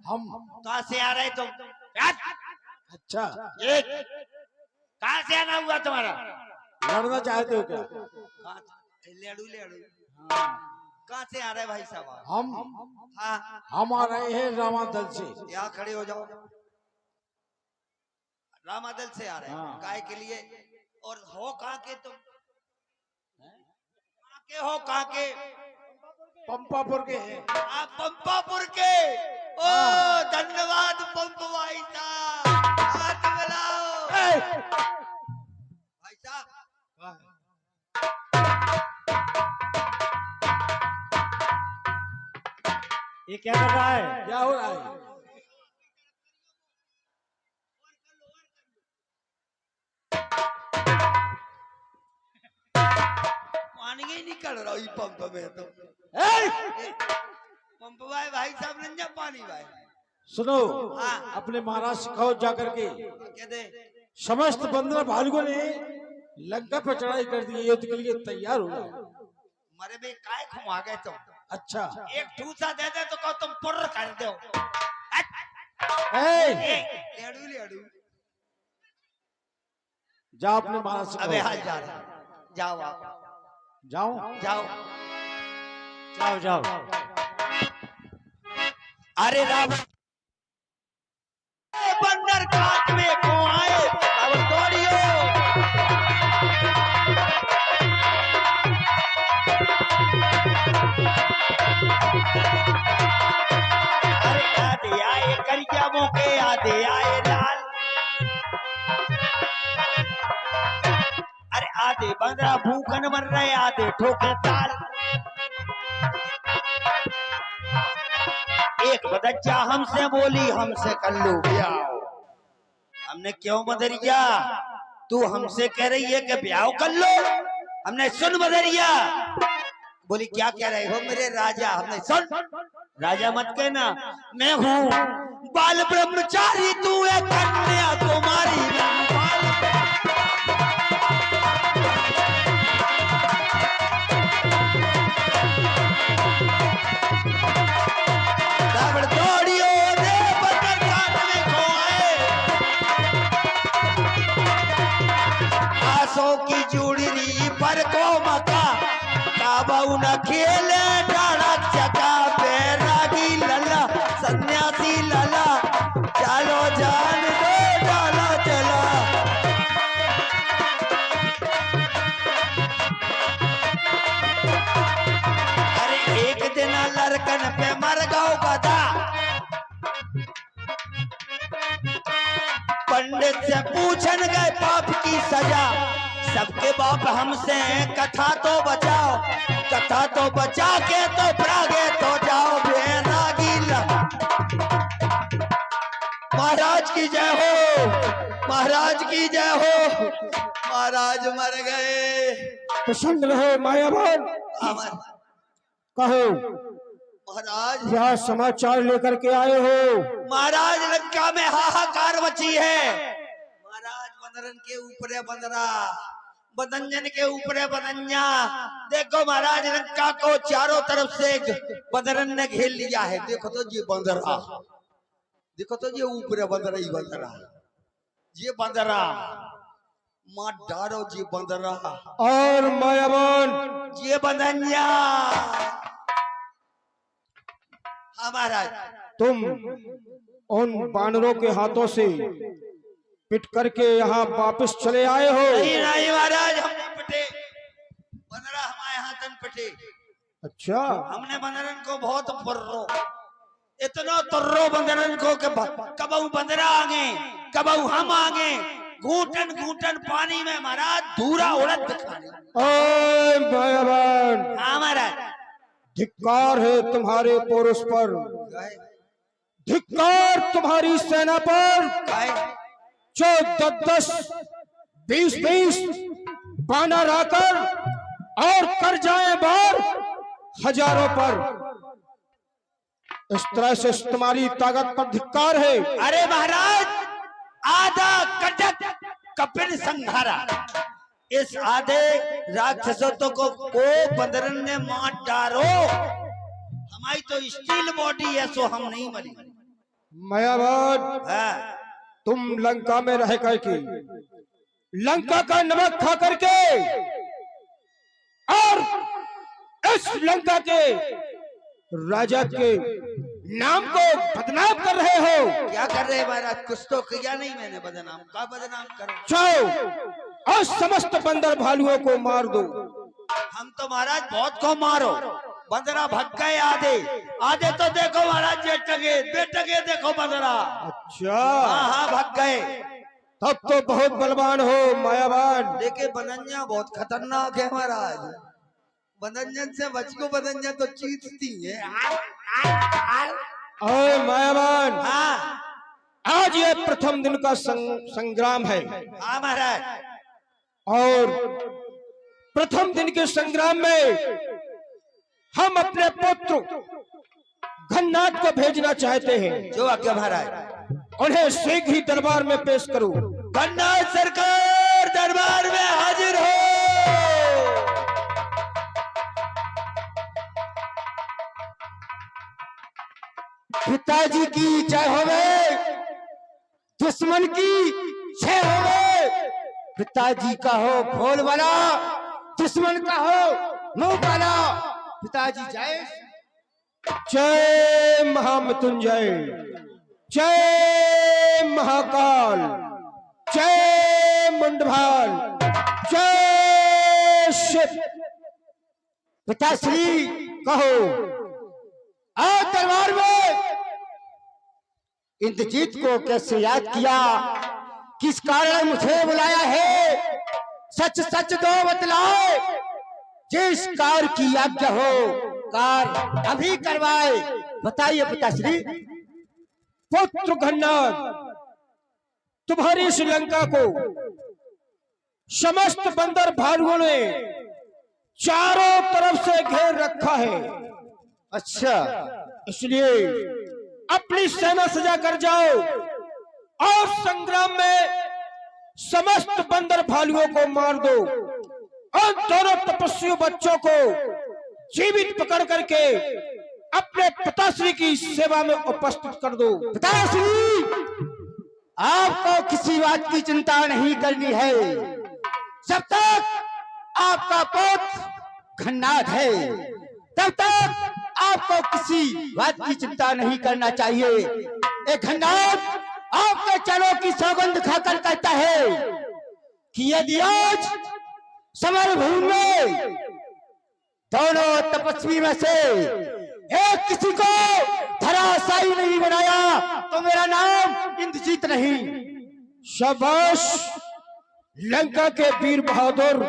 हम कहाँ से आ रहे तुम? अच्छा, एक कहाँ से आना हुआ तुम्हारा? लड़ना चाहते हो क्या? लेड़ू कहाँ से आ रहे भाई साहब? हम आ रहे हैं रामादल से। यहाँ खड़े हो जाओ। रामादल से आ रहे हैं, काय के लिए? और हो कहाँ के तुम? कहाँ के हो? कहाँ के? पंपापुर के हैं। आप पंपापुर के? ओ धन्यवाद पंप भाई साहब, हाथ मिलाओ। भाई साहब ये क्या कर रहा है? क्या हो रहा है? पानी ही निकल रहा ई पंप में तो ए! पंप भाई साहब नहीं जा पानी भाई। सुनो, हाँ। अपने महाराज से कहो जाकर के क्या दे समस्त बंदर भालुओं ने लंका पर चढ़ाई कर दी, युद्ध के लिए तैयार हो गए। मरे में काय घुमा गए तुम। अच्छा एक ठूसा दे दे तो कहो तुम पुर्र कर दो। ए! लेडू लेडू जाओ अपने महाराज से अबे कहो। हाल जा रहा जाओ आप जाओ जाओ। जाओ जाओ। अरे रावण बंदर काट में को आए रावण दौड़ियो। अरे आधे आए करिया मौके आधे आए लाल। अरे आधे बंदरा भूखन मर रहे आधे ठोके ताल। एक बदच्चा हमसे बोली हमसे कर लो ब्याह। हमने क्यों बदरिया तू हमसे कह रही है कि ब्याह कर लो। हमने सुन बदरिया बोली क्या कह रहे हो मेरे राजा। हमने सुन राजा मत कहना मैं हूँ बाल ब्रह्मचारी तू है कन्या कुमारी। रावण दौड़ियो रे बंदर काट में को आए। आसों की जुड़री पर को मका काबू न खेले डाड़क चका बैरागी लला सन्यासी लला चलो जान दो डाला चला। अरे एक दिन लड़कन पे मर गौ बदा। पंडित से पूछन गए पाप की सजा। सबके बाप हमसे कथा तो बचाओ कथा तो बचा के तो प्रागे तो जाओ बेरागी महाराज की जय हो महाराज की जय हो। महाराज मर गए। प्रसन्न रहो मायावान। अमर कहो महाराज क्या समाचार लेकर के आए हो? महाराज लंका में हाहाकार मची है। महाराज बंदरन के ऊपर बंदरा बदंजन के ऊपर बदंजा। देखो महाराज लंका को चारों तरफ से बंदरन ने घेर लिया है। देखो तो ये बंदरा देखो तो ये ऊपर बंदरा ही बंदरा ये बंदरा मां डारो जी बंदरा और मायावान ये बदंजा। हाँ महाराज तुम उन बानरों के हाथों से पिट करके यहाँ वापस चले आए हो? नहीं नहीं महाराज हम नहीं पिटे। बंदरा हमारे हाथन पिटे। अच्छा हमने बंदरन को बहुत पर्रो इतना तर्रो बंदरन को कि कबऊ बंदरा आगे कबऊ हम आगे घूटन घूटन पानी में महाराज धूरा उड़द दिखाने। ओए मायावान हाँ महाराज धिक्कार है तुम्हारे पौरुष पर। धिक्कार तुम्हारी सेना पर जो 10-10 20-20 बानर आकर और कर जाए बार हजारों पर। इस तरह से तुम्हारी ताकत पर धिक्कार है। अरे महाराज आधा कटक कपिल संघारा इस आधे राक्षसों को बंदरन ने मार डालो। हमारी तो स्टील बॉडी है सो हम नहीं मरी। मायावान हाँ। तुम लंका में रह करके लंका का नमक खा करके और इस लंका के राजा के नाम को बदनाम कर रहे हो। क्या कर रहे हैं महाराज? कुछ तो किया नहीं मैंने बदनाम। का बदनाम करो? जाओ और समस्त बंदर भालुओं को मार दो। हम तो महाराज बहुत को मारो। बंदरा भग गए आधे आधे तो देखो महाराज बेटगे देखो बंदरा। अच्छा हाँ हाँ भग गए। तब तो बहुत बलवान हो मायावान। देखिए बदंजा बहुत खतरनाक है महाराज। बदंजन से बच को बदंजा तो चीतती है। ये प्रथम दिन का संग्राम है। हाँ महाराज। और प्रथम दिन के संग्राम में हम अपने पुत्र घननाथ को भेजना चाहते हैं। जो आज्ञा महाराज। उन्हें शीघ्र ही दरबार में पेश करो। घननाथ सरकार दरबार में हाजिर हो। पिताजी की जय होवे, दुश्मन की जय होवे। पिताजी का हो भोल वाला, दुश्मन का हो मुंह वाला। पिताजी जय। जय महामृत्युंजय, जय महाकाल, जय मुंडभाल, जय शिव। पिताश्री कहो, आज दरबार में इंद्रजीत को कैसे याद किया, किस कारण मुझे बुलाया है, सच सच दो बतलाए। जिस कार की आज्ञा हो कार अभी करवाए। बताइए पिताश्री। पुत्र घननाथ, तुम्हारी श्रीलंका को समस्त बंदर भालुओं ने चारों तरफ से घेर रखा है। अच्छा, इसलिए अपनी सेना सजा कर जाओ और संग्राम में समस्त बंदर भालुओं को मार दो और दोनों तपस्वी बच्चों को जीवित पकड़ करके अपने पिताश्री की सेवा में उपस्थित कर दो। पिताश्री, आपको किसी बात की चिंता नहीं करनी है। जब तक आपका पुत्र घननाथ है तब तक आपको किसी बात की चिंता नहीं करना चाहिए। एक घननाथ आपके चरणों की सौगंध खाकर कहता है कि यदि आज समर भूमि में दोनों तपस्वी में से एक किसी को धराशायी नहीं बनाया तो मेरा नाम इंद्रजीत नहीं। शाबाश लंका के वीर बहादुर,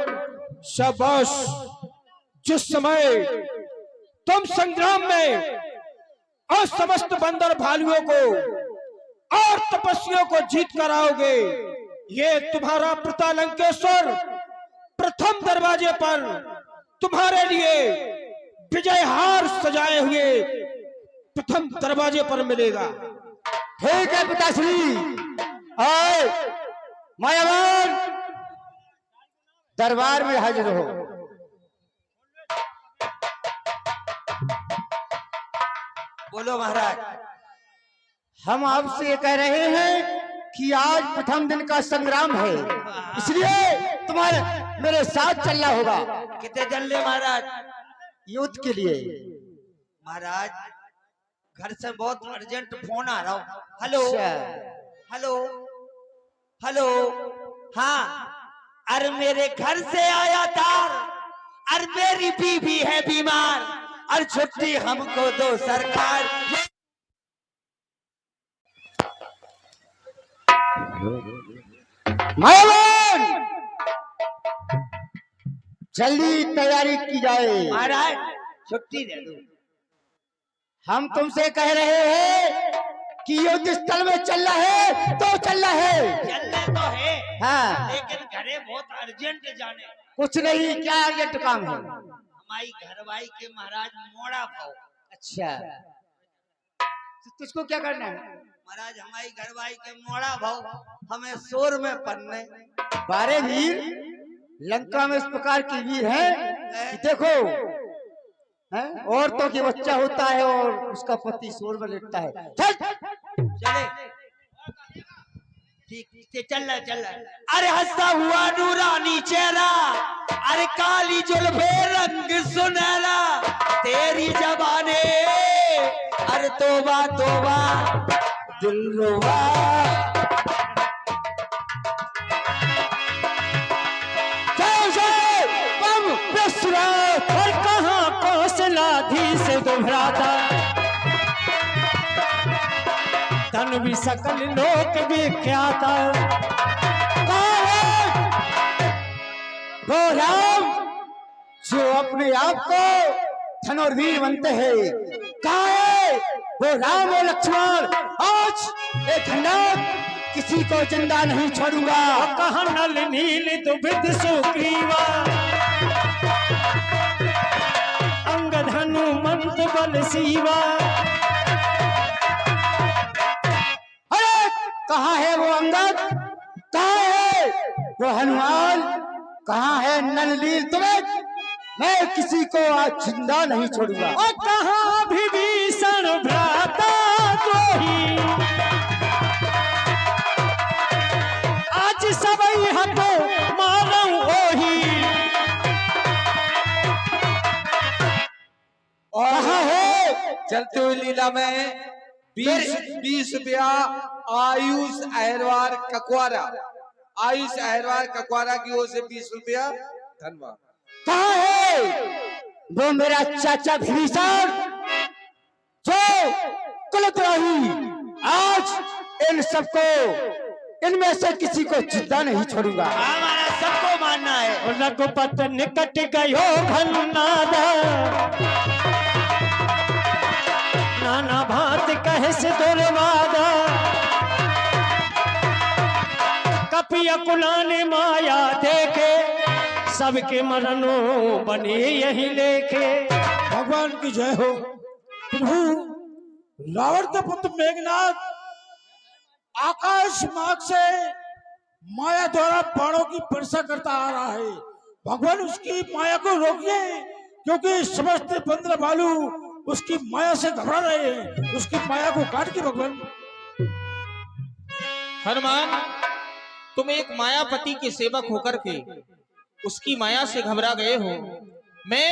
शाबाश। जिस समय तुम संग्राम में और समस्त बंदर भालुओं को और तपस्वियों को जीत कर आओगे, ये तुम्हारा पिता लंकेश्वर प्रथम दरवाजे पर तुम्हारे लिए विजय हार सजाए हुए प्रथम दरवाजे पर मिलेगा। ठीक है पिताश्री। और मायावान दरबार में हाजिर हो। बोलो महाराज। हम आपसे कह रहे हैं कि आज प्रथम दिन का संग्राम है, इसलिए तुम्हारे मेरे साथ चलना होगा। कितने चलने महाराज? युद्ध के लिए। महाराज घर से बहुत अर्जेंट फोन आ रहा हूँ। Hello hello hello. हाँ, अरे मेरे घर से आया था, अरे मेरी बीवी है बीमार, और छुट्टी हमको दो सरकार। मायावान जल्दी तैयारी की जाए। महाराज छुट्टी दे दो। हम तुमसे कह रहे हैं कि युद्ध स्थल में चलना है तो चलना है। चलने तो है, हाँ, लेकिन घरे बहुत अर्जेंट जाने। कुछ नहीं, क्या अर्जेंट काम है? हमारी घरवाई के महाराज मोड़ा भाव। अच्छा, तो तुझको क्या करना है? महाराज हमारी घरवाई के मोड़ा भाव, हमें शोर में पड़ने। बारे वीर लंका में इस प्रकार की वीर है कि देखो है? औरतों की बच्चा होता है और उसका पति शोर में लेटता है। चल चले, ठीक चल रहा। अरे हंसता हुआ नूरानी चेहरा, अरे काली जुल्फे रंग सुनहरा, तेरी जबाने अरे तोबा तोबा दिलरुबा। और कहाँ कौशलाधी से दोहराता, तन भी सकल लोक विख्यात। वो राम जो अपने आप को धनुर्वीर बनते हैं, कहाँ है वो राम और लक्ष्मण? आज एक घननाथ किसी को जिंदा नहीं छोड़ूंगा। कहाँ नल नील दुभिद सुग्रीवा, अंग हनुमंत बल सीवा। अरे कहाँ है वो अंगद, कहाँ है वो हनुमान, कहाँ है नलनील तुम्हें, मैं किसी को आज जिंदा नहीं छोड़ूंगा। और कहाँ विभीषण भ्राता द्रोही, आज सबई हतो मारऊ ओही। और कहाँ है चलते हुए लीला में 20 रुपया आयुष अहरवार ककवारा, आयुष अहरवार ककवारा की ओर से 20 रुपया धन्यवाद। कहाँ है वो मेरा चाचा विभीषण जो कुलद्रोही, आज इन सबको, इनमें से किसी को जिंदा नहीं छोड़ूंगा। हमारा सबको मानना है। रघुपत निकट गयो घननादा, नाना भांत कहे से दुर्वादा। कपि अकुलाने माया देखे, सबके मरणों बने यही लेखे। भगवान की जय हो। प्रभु रावण के पुत्र मेघनाथ आकाश मार्ग से माया द्वारा बाणों की वर्षा करता आ रहा है। भगवान उसकी माया को रोकिए, क्योंकि समस्त बंदर भालू उसकी माया से घबरा रहे हैं। उसकी माया को काट के भगवान। हनुमान, तुम एक मायापति के सेवक होकर के उसकी माया से घबरा गए हो। मैं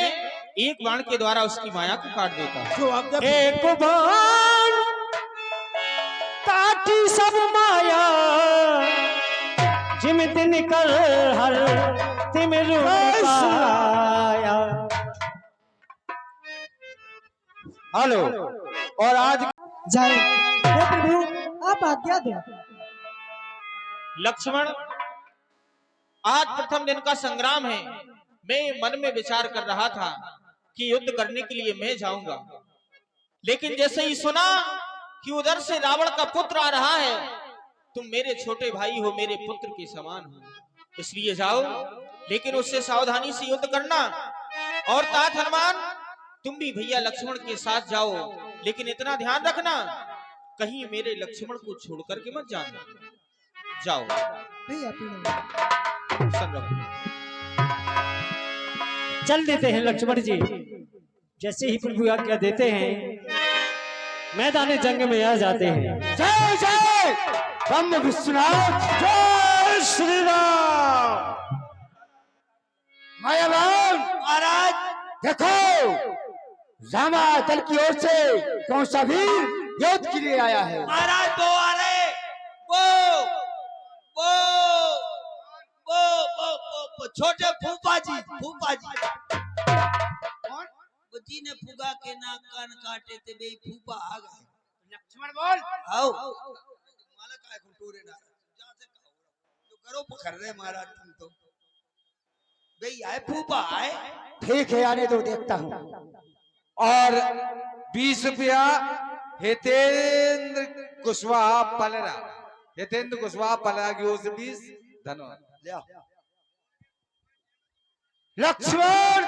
एक बाण के द्वारा उसकी माया को काट देता हूं। एक बाण काटी सब माया, जिमित निकल हर तिम रूप पाया। हेलो, और आज जाए हे प्रभु आप आज्ञा दें। लक्ष्मण, आज प्रथम दिन का संग्राम है। मैं मन में विचार कर रहा था कि युद्ध करने के लिए मैं जाऊंगा, लेकिन जैसे ही सुना कि उधर से रावण का पुत्र आ रहा है, तुम मेरे छोटे भाई हो, मेरे पुत्र के समान हो, इसलिए जाओ, लेकिन उससे सावधानी से युद्ध करना। और तात हनुमान, तुम भी भैया लक्ष्मण के साथ जाओ, लेकिन इतना ध्यान रखना कहीं मेरे लक्ष्मण को छोड़ करके मत जाना। जाओ, चल देते हैं लक्ष्मण जी। जैसे ही प्रभु आज्ञा देते हैं, मैदान जंग में आ जाते हैं। जय जय ब्रह्म विश्वनाथ, जय श्री राम। मायावान महाराज, देखो रामा दल की ओर से कौन सा वीर युद्ध के लिए आया है। महाराज वो आ रहे, वो छोटे फूफा जी, फूफा जी। कौन? वो जी ने फूगा के नाक कान काटे थे, बे फूफा आ गए। लक्ष्मण बोल। आओ माला का टूरे ना जहां से जो करो पकड़ रहे महाराज, तुम तो बे आए फूफा आए। ठीक है, आने दो, देखता हूँ। और 20 रुपया हितेंद्र कुशवाहा पलरा, हितेंद्र कुशवाहा पलरा की ओर से 20 धन्यवाद। लक्ष्मण,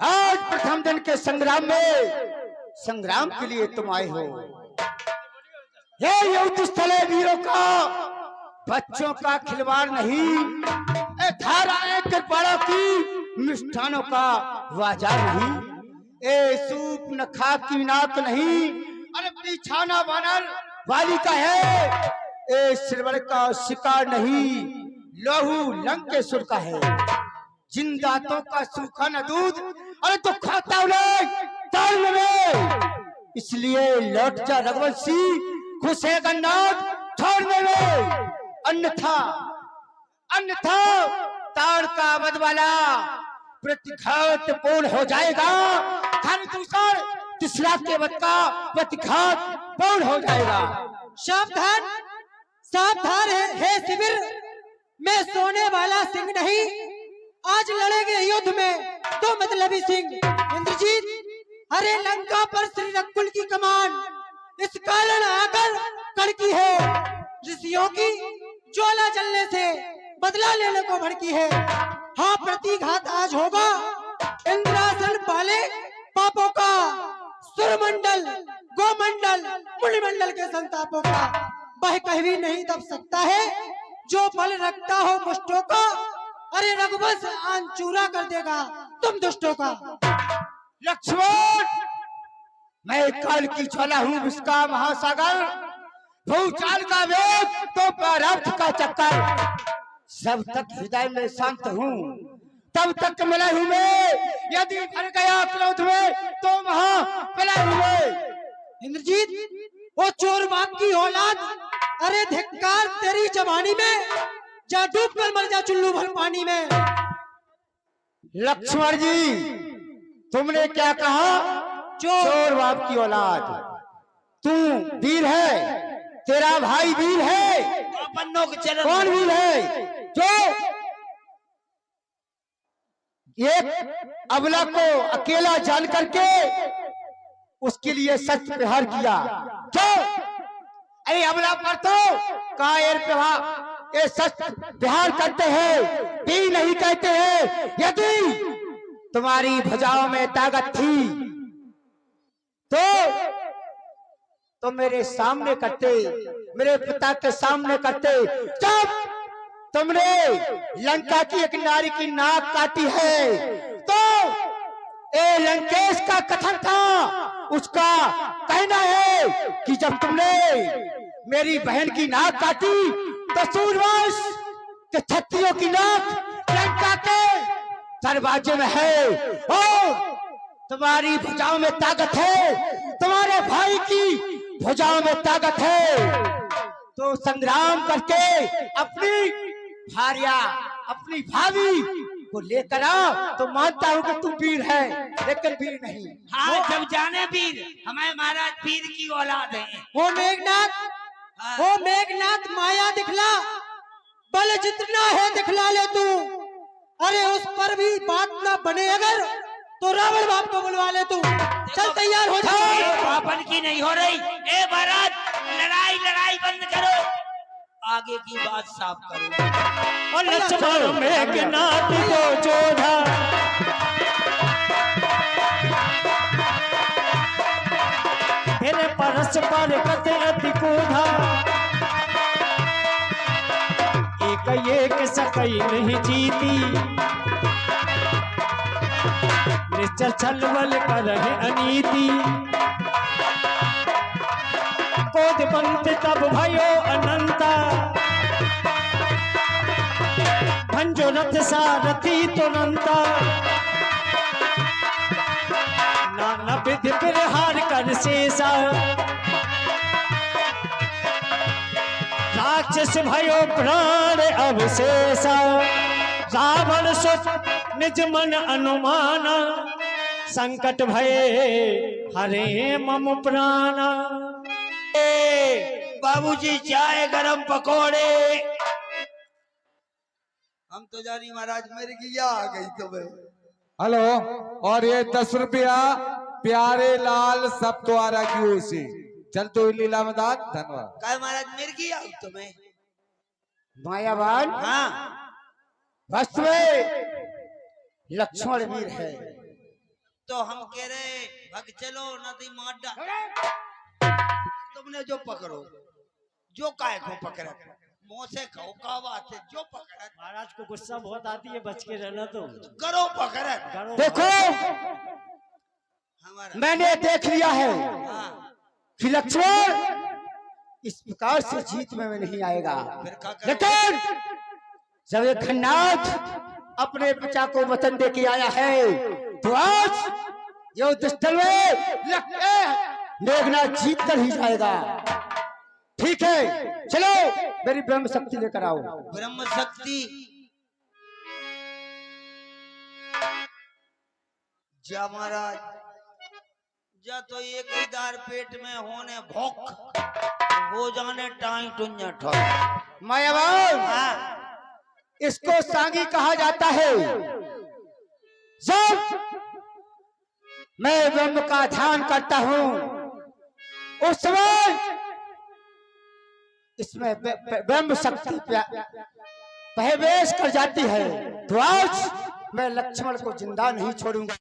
आज प्रथम दिन के संग्राम में, संग्राम के लिए तुम आए हो। ये युद्ध स्थल है वीरों का, बच्चों का खिलवाड़ नहीं। धाराएं कृपाणों की मिष्ठानों का बाजार नहीं। ए सूप न खा की नाक नहीं, अरे पीछाना वानर वाली का है। ए सिरवर का शिकार नहीं, लहू लंकेश्वर का है। जिन दांतों का सूखा न दूध, अरे तो खाता ताल में। इसलिए लौट जा रघुवंशी, घुसेगा नाग छोड़ने में। अन्यथा अन्यथा ताड़ का मधवाला प्रतिघात पूर्ण हो जाएगा। दूसर तीसरा के वध का प्रतिघात पूर्ण हो जाएगा। सावधान सावधान है शिविर, मैं सोने वाला सिंह नहीं। आज लड़ेंगे युद्ध में तो मतलबी सिंह। इंद्रजीत, अरे लंका पर श्री रघुकुल की कमान इस कारण आकर कड़की है। ऋषियों की ज्वाला जलने से बदला लेने को भड़की है। हाँ, प्रतिघात आज होगा इंद्रासन वाले पापों का, सुरमंडल, गोमंडल, मुनिमंडल के संतापों का। वह कभी नहीं दब सकता है जो बल रखता हो मुष्टों का। अरे रघुवंश आन चूरा कर देगा तुम दुष्टों का। लक्ष्मण, मैं काल की ज्वाला हूँ, उसका महासागर, भूचाल का वेग तो प्रारब्ध का चक्कर। जब तक हृदय में शांत हूँ तब तक मिला हूँ मैं, यदि भर गया क्रोध में तो वहाँ मिला हूँ मैं। इंद्रजीत, वो चोर बाप की औलाद, अरे धिक्कार तेरी जवानी में, जा डूब कर मर जा चुल्लू भर पानी में। लक्ष्मण जी, तुमने क्या कहा? चोर बाप की औलाद। तू वीर है, तेरा भाई वीर है, कौन वीर है? जो एक अबला को अकेला जान करके उसके लिए सख्त प्रहार किया। क्यों? अरे अबला पर तो कायर प्रहार, ये सख्त प्रहार करते हैं, भी नहीं कहते हैं। यदि तुम्हारी भुजाओं में ताकत थी तो मेरे सामने करते, मेरे पिता के सामने करते। जब तुमने लंका की एक नारी की नाक काटी है तो ए लंकेश का कथन था, उसका कहना है कि जब तुमने मेरी बहन की नाक काटी तो सूरवंश के क्षत्रियों की नाक लंका के दरवाजे में है। और तुम्हारी भुजाओं में ताकत है, तुम्हारे भाई की भुजाओं में ताकत है, तो संग्राम करके अपनी भार्या, अपनी भाभी को लेकर आओ तो मानता हूँ कि तू वीर है, लेकिन वीर नहीं। हाँ, जब जाने वीर, हमें महाराज वीर की औलाद है। वो मेघनाथ माया दिखला, बल जितना है दिखला ले तू। अरे उस पर भी बात ना बने अगर तो रावण बाप को बुलवा ले तू। चल तैयार हो जा। पापन की नहीं हो रही। ए भरत, लड़ाई बंद करो, आगे की बात साफ करो। और लक्ष्मण मेघनाथ को जोधा, फिर परस्पर कत अति क्रोधा, एक सकई नहीं जीती, निश्चल छलबल करहि अनीति। कोद पंथ तब भयो अनंता, भंजो रथ सारथी तुरंता, नाना विधि प्रहार कर शेषा, राक्षस भयो प्राण अवशेषा। रावण सुत निज मन अनुमाना, संकट भये हरे मम प्राणा। बाबूजी चाय गरम पकोड़े। हम तो जानी महाराज मेरी गिया आ गई तुम्हें। हेलो, और ये 10 रुपया प्यारे लाल सब द्वारा की ओर से। चल तो लीला मदान, धन्यवाद। काय महाराज मेरी गिया तुम्हें? मायावान, हाँ, वास्तव में लक्ष्मण वीर है। तो हम कह रहे भग चलो न तो मार डाल। तुमने जो पकड़ो, जो काय को पकड़ा, मुंह से खाओ का बात है, जो पकड़ा। महाराज को गुस्सा बहुत आती है, बच के रहना। तो करो पकड़ा। देखो, मैंने देख लिया है कि लक्ष्मण इस प्रकार से जीत में नहीं आएगा। लेकिन जब एक खन्नाथ अपने पिता को वचन दे के आया है तो आज युद्ध स्थल में मेघनाथ जीत कर ही जाएगा। ठीक है, चलो मेरी ब्रह्म शक्ति लेकर आओ। ब्रह्म शक्ति जा महाराज, जा तो एक ही दार पेट में होने भूख हो जाने टाई टुन्या ठोक। मायावान, इसको सांगी कहा जाता है। जब मैं ब्रह्म का ध्यान करता हूँ उस समय इसमें ब्रह्म शक्ति प्रवेश कर जाती है। तो आज मैं लक्ष्मण को जिंदा नहीं छोड़ूंगा।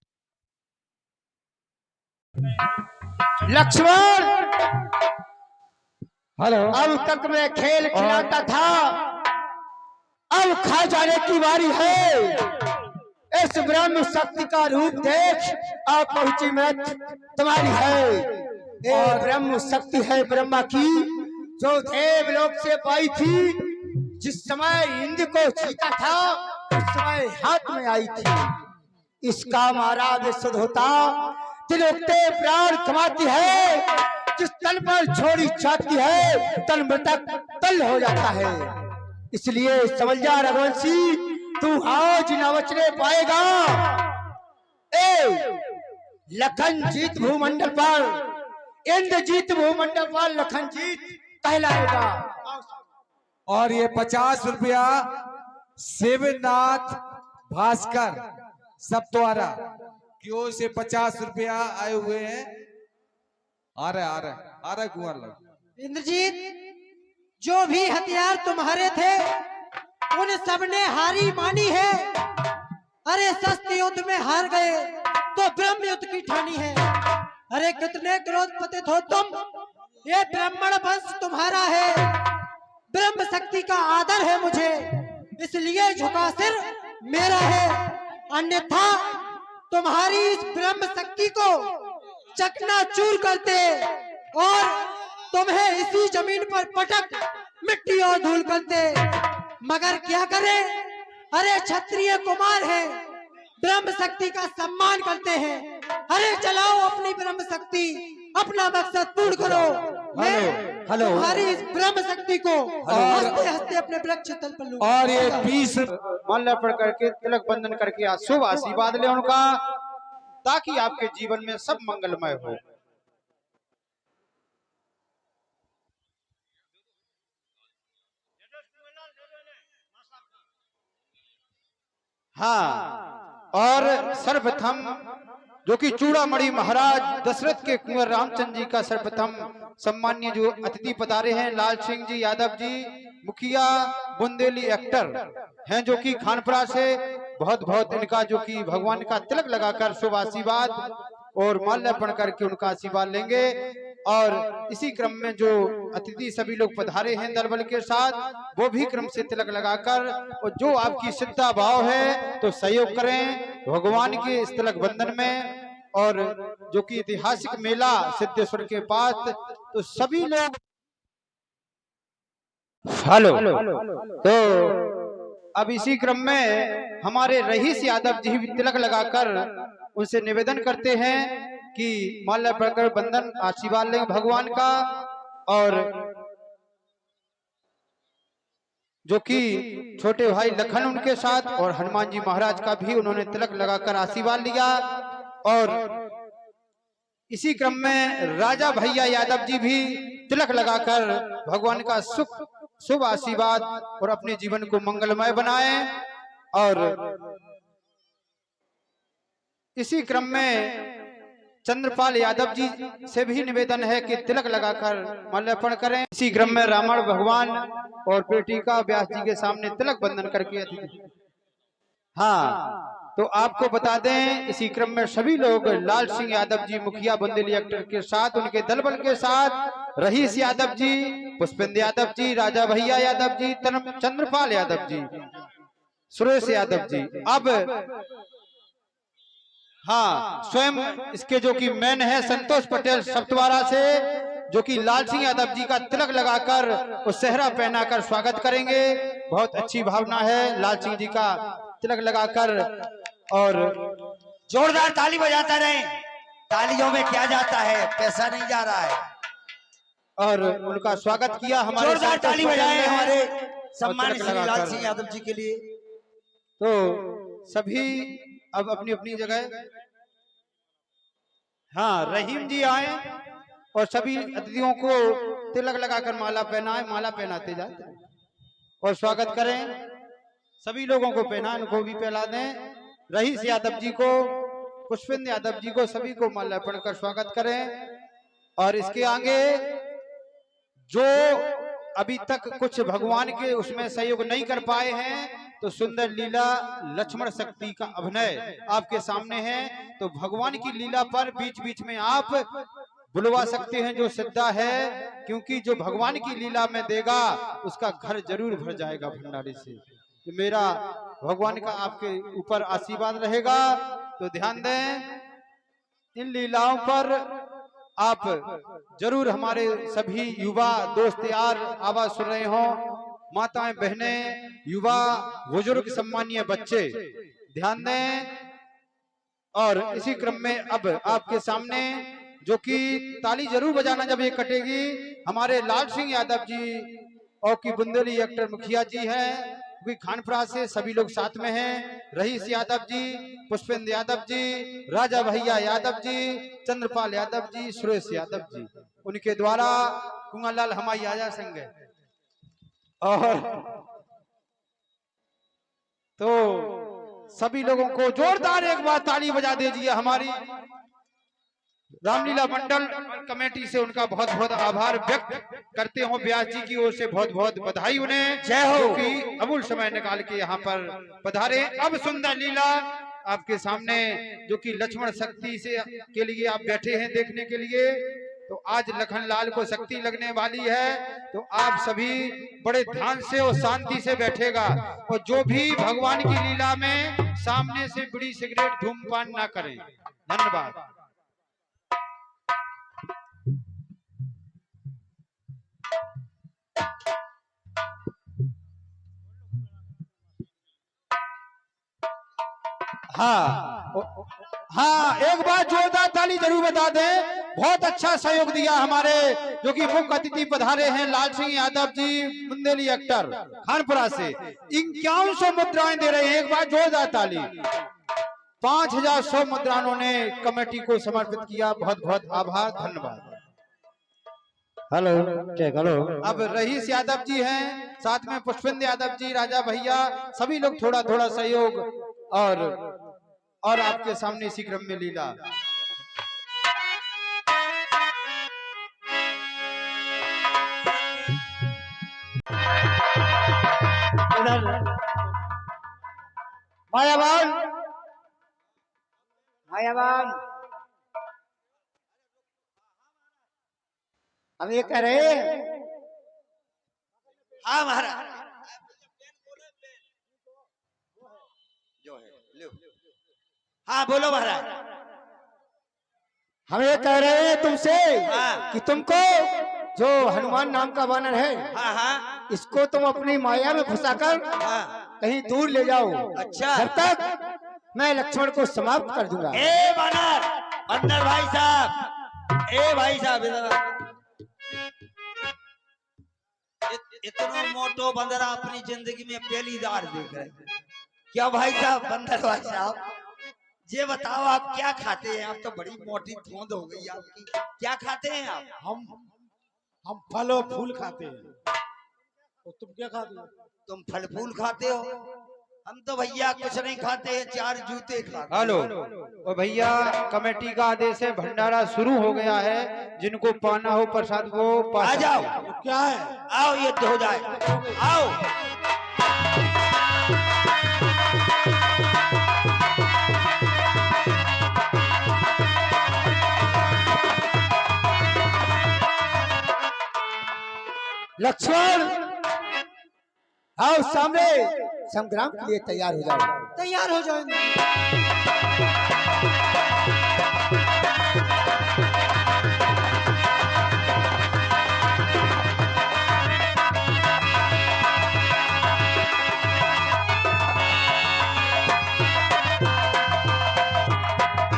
लक्ष्मण, हेलो, अब तक मैं खेल खिलाता था, अब खा जाने की बारी है। इस ब्रह्म शक्ति का रूप देख, अब पहुंची मैं तुम्हारी है। ये ब्रह्म शक्ति है ब्रह्मा की, जो देवलोक से पाई थी। जिस समय इंद्र को जीता था उस समय हाथ में आई थी। इसका मारा विशुद्ध होता, तिलुकते प्राण कमाती है। जिस तल पर छोड़ी जाती है तल मृतक तल हो जाता है। इसलिए समझ जा रघुवंशी, तू आज न बचने पाएगा। लखन जीत भूमंडल पर, इंद्र जीत भूमंडल पर लखन जीत कहलाएगा। और ये 50 रुपया शिवनाथ भास्कर सप्तवारा की ओर से 50 रुपया आए हुए हैं। आ रहे कुंवर लोग। इंद्रजीत, जो भी हथियार तुम्हारे थे उन सबने हारी मानी है। अरे शस्त्र युद्ध में हार गए तो ब्रह्म युद्ध की ठानी है। अरे कितने क्रोध पतित हो तुम, ये ब्राह्मण वंश तुम्हारा है। ब्रह्म शक्ति का आदर है मुझे, इसलिए झुका सिर मेरा है। अन्यथा तुम्हारी इस ब्रह्म शक्ति को चकनाचूर करते और तुम्हें इसी जमीन पर पटक मिट्टी और धूल करते। मगर क्या करें, अरे क्षत्रिय कुमार है, ब्रह्म शक्ति का सम्मान करते हैं। अरे चलाओ अपनी ब्रह्म शक्ति, अपना मकसद पूर्ण करो। मैं तुम्हारी इस ब्रह्म शक्ति को हंसते हंसते अपने वृक्ष तल पर लूंगा। और ये 20 माल्यार्पण करके तिलक बंधन करके आज शुभ आशीर्वाद ले उनका, ताकि आपके जीवन में सब मंगलमय हो। हाँ, और सर्वप्रथम जो कि चूड़ामणि महाराज दशरथ के कुंवर रामचंद्र जी का सर्वप्रथम सम्मान्य जो अतिथि पधारे हैं, लाल सिंह जी यादव जी, मुखिया बुंदेली एक्टर हैं, जो कि खानपुरा से बहुत बहुत इनका जो कि भगवान का तिलक लगाकर शुभ आशीर्वाद और माल्यार्पण करके उनका आशीर्वाद लेंगे। और इसी क्रम में जो अतिथि सभी लोग पधारे हैं दल बल के साथ, वो भी क्रम से तिलक लगाकर, और जो आपकी श्रद्धा भाव है तो सहयोग करें भगवान के इस तिलक बंधन में। और जो कि ऐतिहासिक मेला सिद्धेश्वर के पास, तो सभी लोग हेलो। तो अब इसी क्रम में हमारे रईस यादव जी भी तिलक लगाकर उनसे निवेदन करते हैं कि माल्यार्पण कर बंधन आशीर्वाद लें भगवान का। और जो कि छोटे भाई लखन उनके साथ और हनुमान जी महाराज का भी उन्होंने तिलक लगाकर आशीर्वाद लिया। और इसी क्रम में राजा भैया यादव जी भी तिलक लगाकर भगवान का शुभ आशीर्वाद और अपने जीवन को मंगलमय बनाएं। और इसी क्रम में चंद्रपाल यादव जी से भी निवेदन है कि तिलक लगाकर माल्यार्पण करें। इसी क्रम में रावण भगवान और बेटी का व्यास जी के सामने तिलक बंधन करके हाँ, तो आपको बता दें इसी क्रम में सभी लोग लाल सिंह यादव जी मुखिया बुंदेली एक्टर के साथ, उनके दल बल के साथ, रईस यादव जी, पुष्पेंद्र यादव जी, राजा भैया यादव जी, चंद्रपाल यादव जी, सुरेश यादव जी। अब हाँ, स्वयं इसके जो कि मैन है संतोष पटेल सप्तवारा से, जो कि लाल सिंह यादव जी का तिलक लगाकर और सेहरा पहनाकर स्वागत करेंगे। बहुत अच्छी भावना है लाल सिंह जी का तिलक लगाकर। और जोरदार ताली बजाता रहे, तालियों में क्या जाता है, पैसा नहीं जा रहा है। और उनका स्वागत किया हमारे, जोरदार ताली बजाए हमारे सम्मानित श्री लाल सिंह यादव जी के लिए। तो सभी अब अपनी अपनी जगह, हाँ, रहीम जी आए और सभी अतिथियों को तिलक लगाकर माला पहनाए, माला पहनाते जाते और स्वागत करें। सभी लोगों को पहना, उनको भी पहला दें। रईस यादव जी को, पुष्पेंद्र यादव जी को, सभी को माल्यार्पण कर स्वागत करें। और इसके आगे जो अभी तक कुछ भगवान के उसमें सहयोग नहीं कर पाए हैं तो सुंदर लीला लक्ष्मण शक्ति का अभिनय आपके सामने है। तो भगवान की लीला पर बीच बीच में आप बुलवा सकते हैं जो श्रद्धा है, क्योंकि जो भगवान की लीला में देगा उसका घर जरूर भर जाएगा भंडारे से। तो मेरा भगवान का आपके ऊपर आशीर्वाद रहेगा। तो ध्यान दें, इन लीलाओं पर आप जरूर हमारे सभी युवा दोस्त यार आवाज सुन रहे हो, माताएं बहनें युवा बुजुर्ग सम्मानीय बच्चे ध्यान दें। और इसी क्रम में अब आपके सामने जो कि ताली जरूर बजाना जब ये कटेगी, हमारे लाल सिंह यादव जी और की बुंदेली एक्टर मुखिया जी हैं, खानपुरा से सभी लोग साथ में हैं, रईस यादव जी, पुष्पेंद्र यादव जी, राजा भैया यादव जी, चंद्रपाल यादव जी, सुरेश यादव जी, उनके द्वारा कुंगालाल हमारी आजा संग है। और तो सभी लोगों को जोरदार एक बार ताली बजा दीजिए। हमारी रामलीला मंडल कमेटी से उनका बहुत बहुत आभार व्यक्त करते हो। व्यास जी की ओर से बहुत बहुत बधाई उन्हें, जय हो, कि अमूल समय निकाल के यहाँ पर पधारे। अब सुंदर लीला आपके सामने जो कि लक्ष्मण शक्ति से के लिए आप बैठे हैं देखने के लिए। तो आज लखन लाल को शक्ति लगने वाली है, तो आप सभी बड़े ध्यान से और शांति से बैठेगा। और जो भी भगवान की लीला में सामने से बीड़ी सिगरेट धूमपान ना करें। धन्यवाद। हाँ, एक बार जोरदार ताली जरूर बता दें। बहुत अच्छा सहयोग दिया हमारे जो कि मुख्य अतिथि पधारे हैं लाल सिंह यादव जी, बुंदेली एक्टर खानपुरा से 5100 मुद्राएं दे रहे हैं। एक बार जोरदार ताली। 5100 मुद्राओं ने कमेटी को समर्पित किया। बहुत बहुत आभार, धन्यवाद। Hello check hello. अब रईस यादव जी हैं, साथ में पुष्पेंद्र यादव जी, राजा भैया, सभी लोग थोड़ा थोड़ा सहयोग और आपके सामने इसी क्रम में लीला। मायावान मायावान हम ये कह रहे हैं। हाँ महाराज जो है लो। हाँ बोलो महाराज। हम ये कह रहे हैं तुमसे हाँ। कि तुमको जो हनुमान नाम का वानर है, हाँ हाँ इसको तुम अपनी माया में घुसाकर हाँ। कहीं दूर ले जाओ। अच्छा। जब तक मैं लक्ष्मण को समाप्त कर दूंगा। ए बानर बंदर भाई साहब, ए भाई साहब इतना मोटो बंदरा अपनी जिंदगी में पहली बार देख रहे हैं क्या भाई साहब? बंदर भाई साहब ये बताओ आप क्या खाते हैं? आप तो बड़ी मोटी थोंद हो गई आपकी, क्या खाते हैं आप? हम फल और फूल खाते हैं। और तुम क्या खाते हो? तुम फल फूल खाते हो, हम तो भैया कुछ नहीं खाते हैं, 4 जूते खाते। हेलो और भैया, कमेटी का आदेश है, भंडारा शुरू हो गया है। जिनको पाना हो प्रसाद वो आ जाओ। क्या है? आओ ये हो जाए, आओ। लक्ष्मण आओ सामने, संग्राम के लिए तैयार हो जाओ। तैयार हो जाएंगे।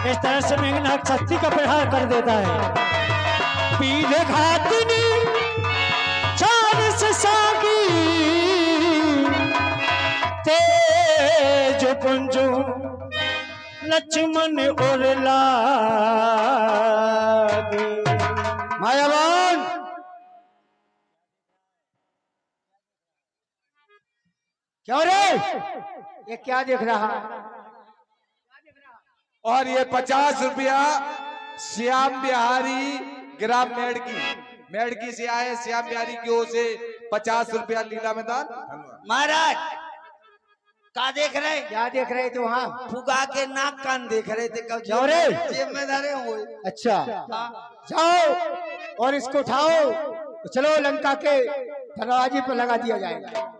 इस तरह से मेघनाथ शक्ति का प्रहार कर देता है। पीले घातनी चार से सागी तेज पुंजो लक्ष्मण और लागे। मायावान क्यों रे, ये क्या देख रहा है? और ये 50 रुपया श्याम बिहारी ग्राम मेड़की से आए श्याम बिहारी की ओर से 50 रुपया लीला में दान। महाराज का देख रहे? क्या देख रहे थे वहाँ? फुगा के नाक कान देख रहे थे। कब जाओ रे। जिम्मेदारी हो। अच्छा जाओ और इसको उठाओ, चलो लंका के दरवाजे पर लगा दिया जाएगा।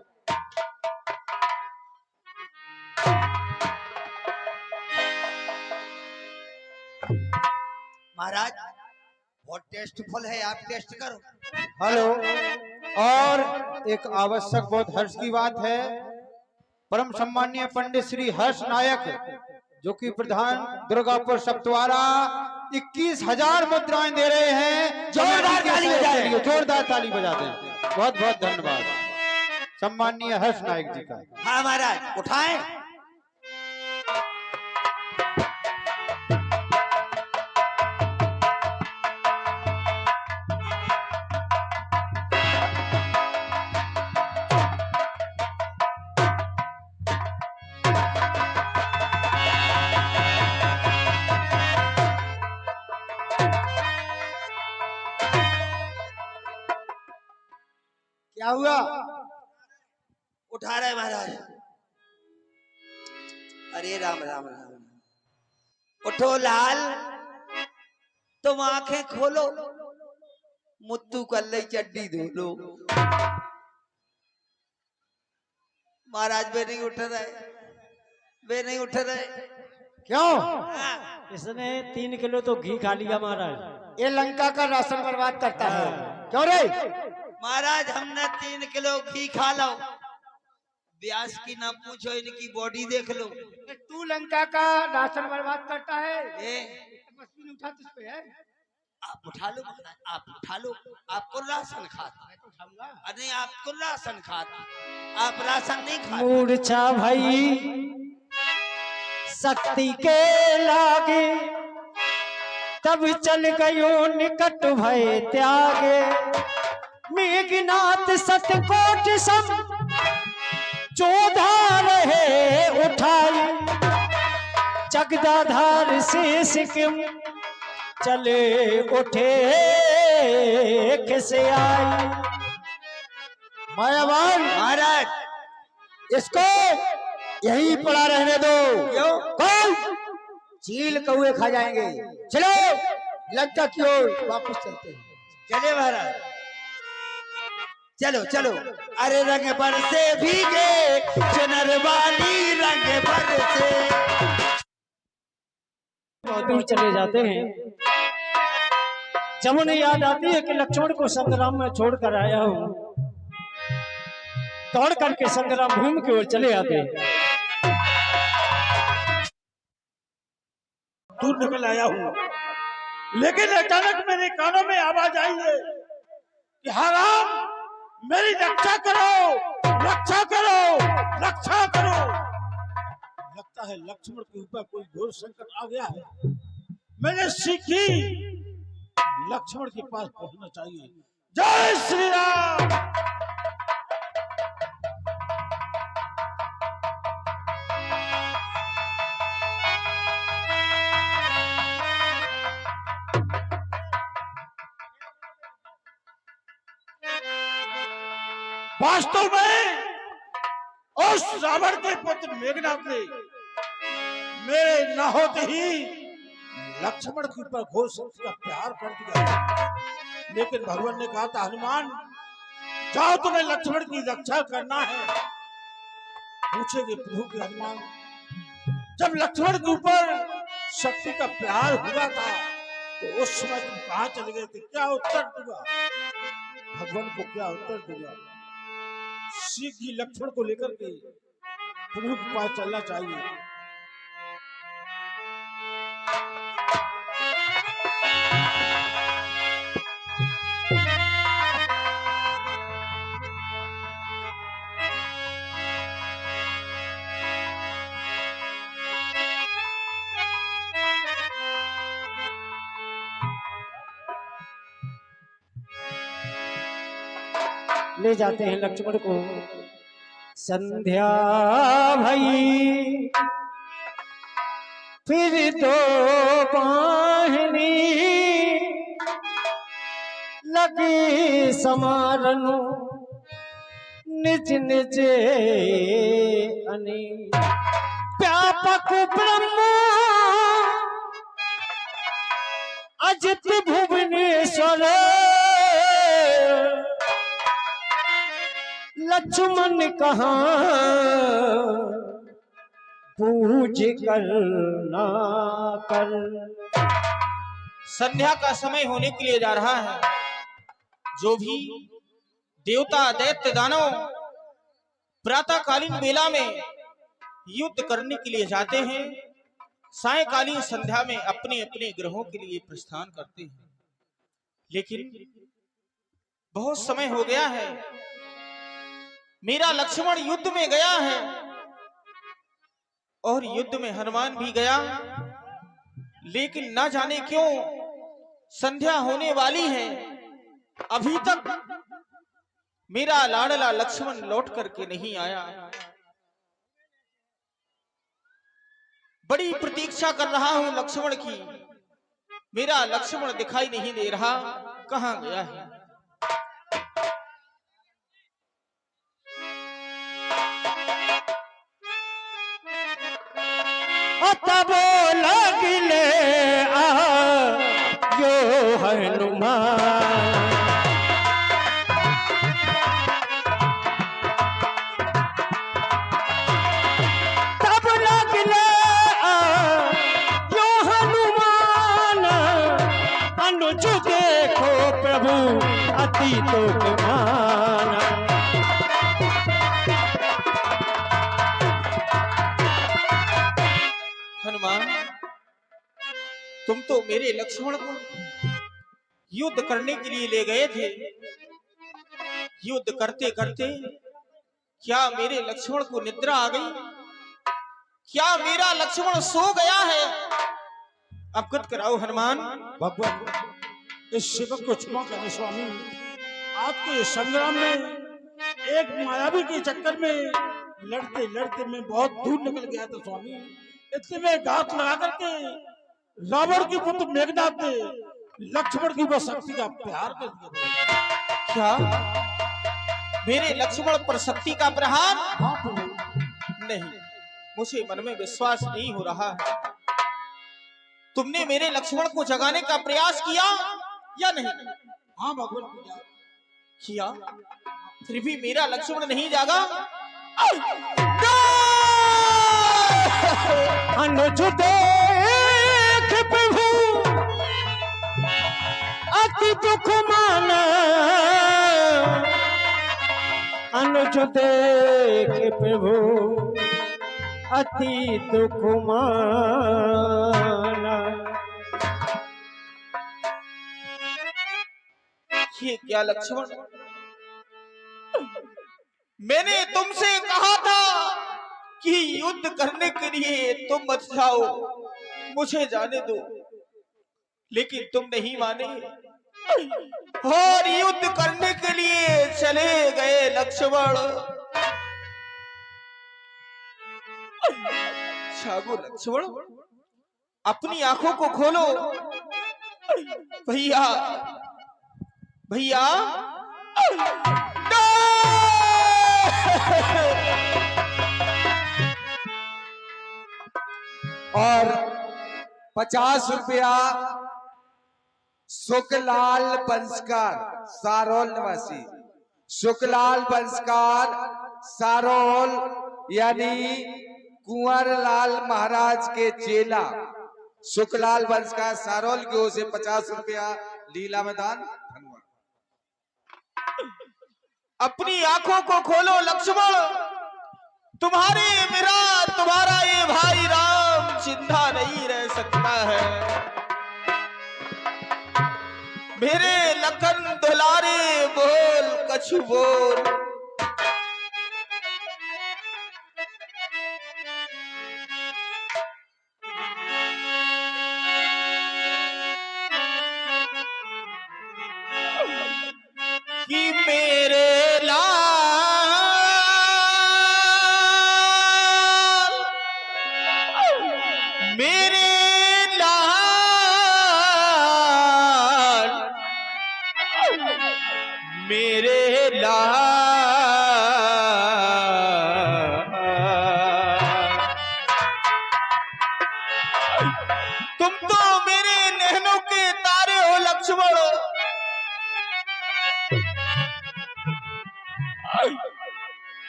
महाराज बहुत टेस्टफुल है, आप टेस्ट करो। हेलो। और एक आवश्यक बहुत हर्ष की बात है, परम सम्मानीय पंडित श्री हर्ष नायक जो कि प्रधान दुर्गापुर सप्तवारा 21,000 मुद्राएं दे रहे हैं। जोरदार ताली बजाएं। जोरदार ताली बजा दें। बहुत बहुत धन्यवाद सम्मानीय हर्ष नायक जी का। हाँ महाराज उठाएं। क्या हुआ? उठा रहे महाराज। अरे राम राम राम। उठो लाल, तुम आंखें खोलो, मुत्तू कल्ले चड्डी धो लो। महाराज वे नहीं उठ रहे, वे नहीं उठ रहे। क्यों? इसने 3 किलो तो घी खा लिया महाराज। ये लंका का राशन बर्बाद करता है। क्यों रे? महाराज हमने 3 किलो घी खा लो। व्यास की ना पूछो, इनकी बॉडी देख लो। तू लंका का राशन बर्बाद करता है? मशीन उठा तुझ पे है। आप उठा लो महाराज, आप उठा लो। आपको राशन खाता है। नहीं आपको राशन खाता, आप राशन नहीं खाते। मूर्छा भाई शक्ति के लागे, तब चल गयो निकट भय त्यागे। मेघनाथ सतकोट सम चौधा रहे उठाई, जगदाधार से सिक्किम चले उठे किसे आई। मायावान महाराज इसको यहीं पड़ा रहने दो। क्यों? कौन? चील कौए खा जाएंगे। चलो लंका की ओर वापस चलते हैं। चले महाराज, चलो चलो। अरे रंग पर से भीगे चुनर वाली, रंग पर से। बहुत दूर चले जाते हैं। जब उन्हें याद आती है कि लक्ष्मण को संग्राम में छोड़कर आया हूँ, दौड़ करके संग्राम भूमि की ओर चले आते हैं। दूर निकल आया हूँ, लेकिन अचानक मेरे कानों में आवाज आई है कि हाँ राम मेरी रक्षा करो, रक्षा करो, रक्षा करो। लगता है लक्ष्मण के ऊपर कोई घोर संकट आ गया है। मैंने सीखी लक्ष्मण के पास पहुंचना चाहिए। जय श्री राम। वास्तव में उस रावण के पुत्र मेघनाथ ने मेरे न होते ही लक्ष्मण के ऊपर घोर शक्ति का प्रहार कर दिया। लेकिन भगवान ने कहा था हनुमान जाओ, तुम्हें लक्ष्मण की रक्षा करना है। पूछेंगे प्रभु के हनुमान, जब लक्ष्मण के ऊपर शक्ति का प्रहार हुआ था तो उस समय तुम कहां चले गए थे? क्या उत्तर दूंगा भगवान को, क्या उत्तर दूंगा? सीख ही लक्ष्मण को लेकर के प्रभु के पास चलना चाहिए। ले जाते हैं लक्ष्मण को। संध्या भई फिर दो बाहिनी लगी समारनु निज निज अनि व्यापक ब्रह्म अजित भुवनेश्वर लक्ष्मण कहाँ पूज कर ना कर। संध्या का समय होने के लिए जा रहा है। जो भी देवता दैत्य दानव प्रातःकालीन बेला में युद्ध करने के लिए जाते हैं, सायकालीन संध्या में अपने अपने ग्रहों के लिए प्रस्थान करते हैं। लेकिन बहुत समय हो गया है, मेरा लक्ष्मण युद्ध में गया है और युद्ध में हनुमान भी गया, लेकिन ना जाने क्यों संध्या होने वाली है, अभी तक मेरा लाडला लक्ष्मण लौट करके नहीं आया। बड़ी प्रतीक्षा कर रहा हूं लक्ष्मण की, मेरा लक्ष्मण दिखाई नहीं दे रहा, कहां गया है। तब लगिले यो हनुमान तब लगिले यो हनुमान अनुज देखो प्रभु अति तुमान। हनुमान, तुम तो मेरे लक्ष्मण को युद्ध करने के लिए ले गए थे। युद्ध करते करते क्या मेरे लक्ष्मण को निद्रा आ गई? क्या मेरा लक्ष्मण सो गया है? अवगत कराओ हनुमान। भगवान, इस सेवक को क्षमा करें स्वामी। आपके संग्राम में एक मायावी के चक्कर में लड़ते लड़ते मैं बहुत दूर निकल गया था स्वामी। इतने में घात लगा करके रावण की पुत्र मेघनाथ ने लक्ष्मण की वह शक्ति का प्रहार कर दिया। क्या मेरे लक्ष्मण पर शक्ति का प्रहार? नहीं, मुझे मन में विश्वास नहीं हो रहा है। तुमने मेरे लक्ष्मण को जगाने का प्रयास किया या नहीं? हाँ भगवान, किया, फिर भी मेरा लक्ष्मण नहीं जागा। अनुज देख प्रभु अति दुख माना, अनुज देख प्रभु अति दुख माना। ये क्या लक्ष्मण, मैंने तुमसे कहा था कि युद्ध करने के लिए तुम मत जाओ, मुझे जाने दो, लेकिन तुम नहीं माने और युद्ध करने के लिए चले गए लक्ष्मण। जागो लक्ष्मण, अपनी आंखों को खोलो। भैया भैया, और 50 रुपया सुखलाल बंसकार सारोल निवासी, सुखलाल बंसकार सारोल यानी कुंवर लाल महाराज के चेला सुखलाल बंसकार सारोल की ओर से 50 रुपया लीला में दान। धन्यवाद। अपनी आंखों को खोलो लक्ष्मण, तुम्हारे मेरा तुम्हारा ये भाई राम जिंदा नहीं रह सकता है। मेरे लखन दुलारे बोल कछु बोल। कि मेरे मेरे दुला तुम तो मेरे नैनों के तारे हो लक्ष्मण,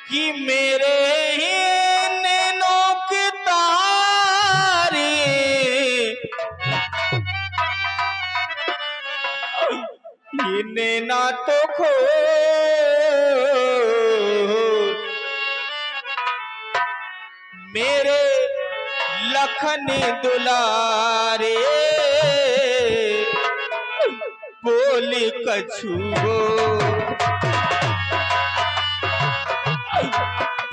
कि मेरे ही नैनों के तारे ये नैना तो खो मेरे लखन दुलारे बोली कछु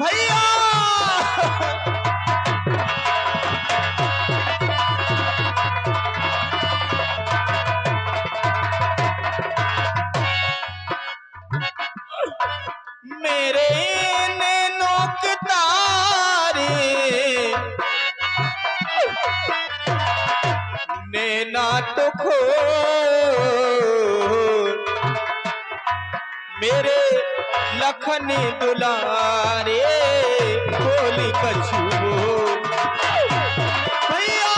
भैया मेरे नैनों के तारे नैना तो खो मेरे लखन दुलारे बोली कछु भैया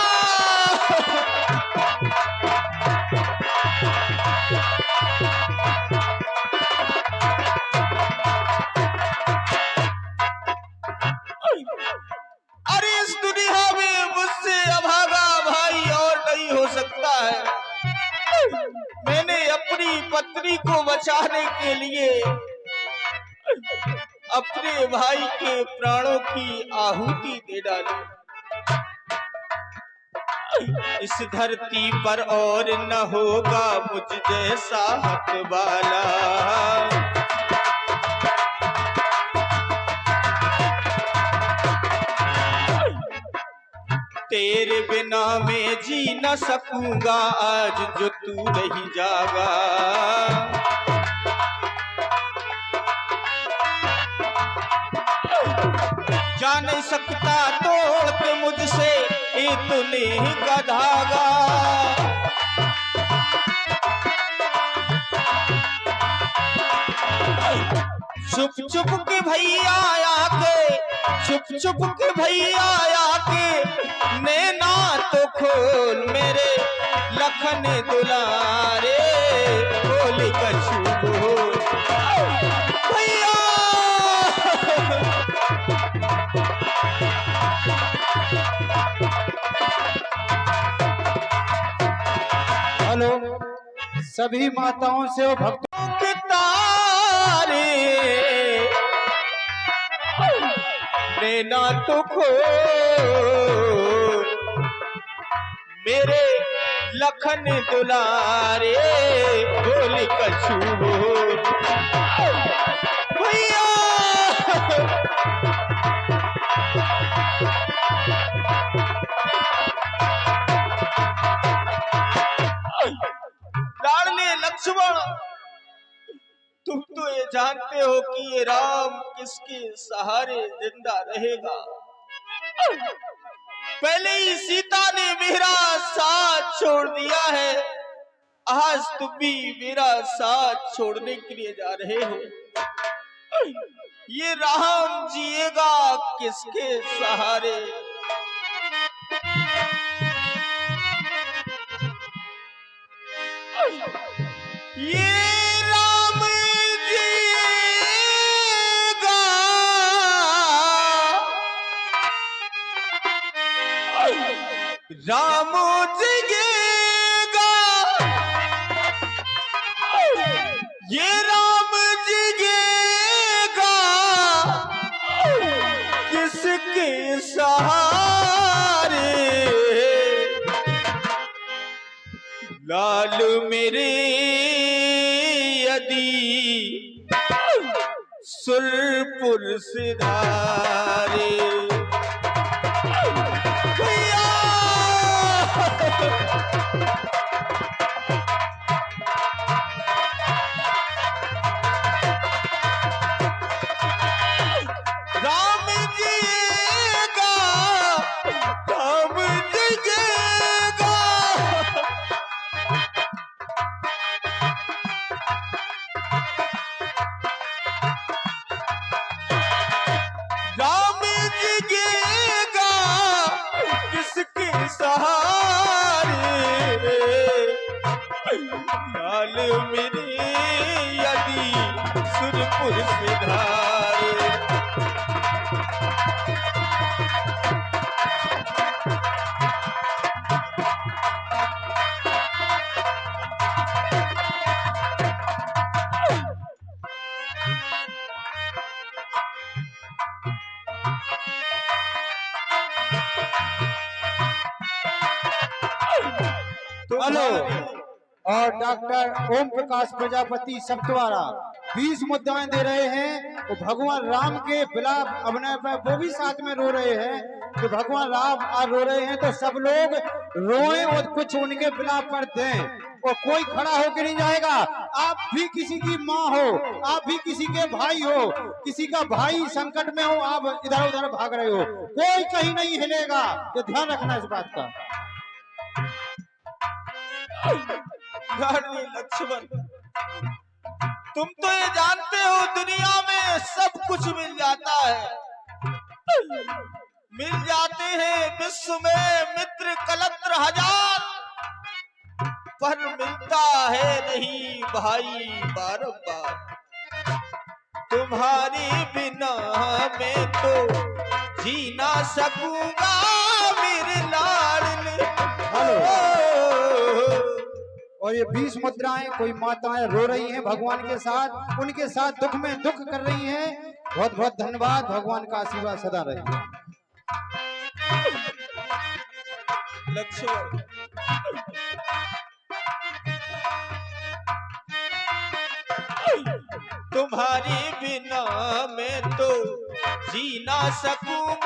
अरे इस दुनिया में मुझसे अभागा भाई और नहीं हो सकता है। मैंने अपनी पत्नी को बचाने के लिए अपने भाई के प्राणों की आहुति दे डाली। इस धरती पर और न होगा मुझ जैसा हक वाला, तेरे बिना मैं जी न सकूंगा आज जो तू नहीं जागा। जा नहीं सकता तोड़ के मुझसे इतने का धागा, छुप छुप के भैया आके छुप छुप के भैया आके नैना तो खोल मेरे लखन दुलारे बोली कछु बोल भैया। हेलो सभी माताओं से और भक्तों के तारे नैना तो खो मेरे लखन दुलारे बोली कछु बोल भैया। लाडले लक्ष्मण तुम तो ये जानते हो कि ये राम किसके सहारे जिंदा रहेगा। पहले ही सीता ने मेरा साथ छोड़ दिया है, आज तुम भी मेरा साथ छोड़ने के लिए जा रहे हो। ये राम जिएगा किसके सहारे। ये राम जिएगा राम जिएगा ये राम जिएगा किसके सहारे। लाल मेरे यदि सुरपुर सिधारे भैया। राम जिएगा राम जिएगा बल मेरे यदि सुरपुर सिधारे। हेलो। और डॉक्टर ओम प्रकाश प्रजापति सप्तवारा 20 मुद्दाएं दे रहे हैं। वो भगवान राम के विलाप अभिनय पर वो भी साथ में रो रहे हैं कि भगवान राम आज रो रहे हैं तो सब लोग रोएं और कुछ उनके विलाप पर दें। और कोई खड़ा होकर नहीं जाएगा। आप भी किसी की माँ हो, आप भी किसी के भाई हो, किसी का भाई संकट में हो, आप इधर उधर भाग रहे हो, कोई कहीं नहीं हिलेगा। तो ध्यान रखना इस बात का। रानी लक्ष्मण, तुम तो ये जानते हो दुनिया में सब कुछ मिल जाता है। मिल जाते हैं विश्व में मित्र कलत्र हजार, पर मिलता है नहीं भाई बार बार। तुम्हारी बिना मैं तो जी ना सकूंगा मेरे लाडले। और ये 20 मुद्राएं कोई माताएं रो रही हैं भगवान के साथ, उनके साथ दुख में दुख कर रही हैं। बहुत बहुत धन्यवाद। भगवान का आशीर्वाद सदा रहे। लक्ष्मण, तुम्हारी बिना मैं तो जी ना सकूं।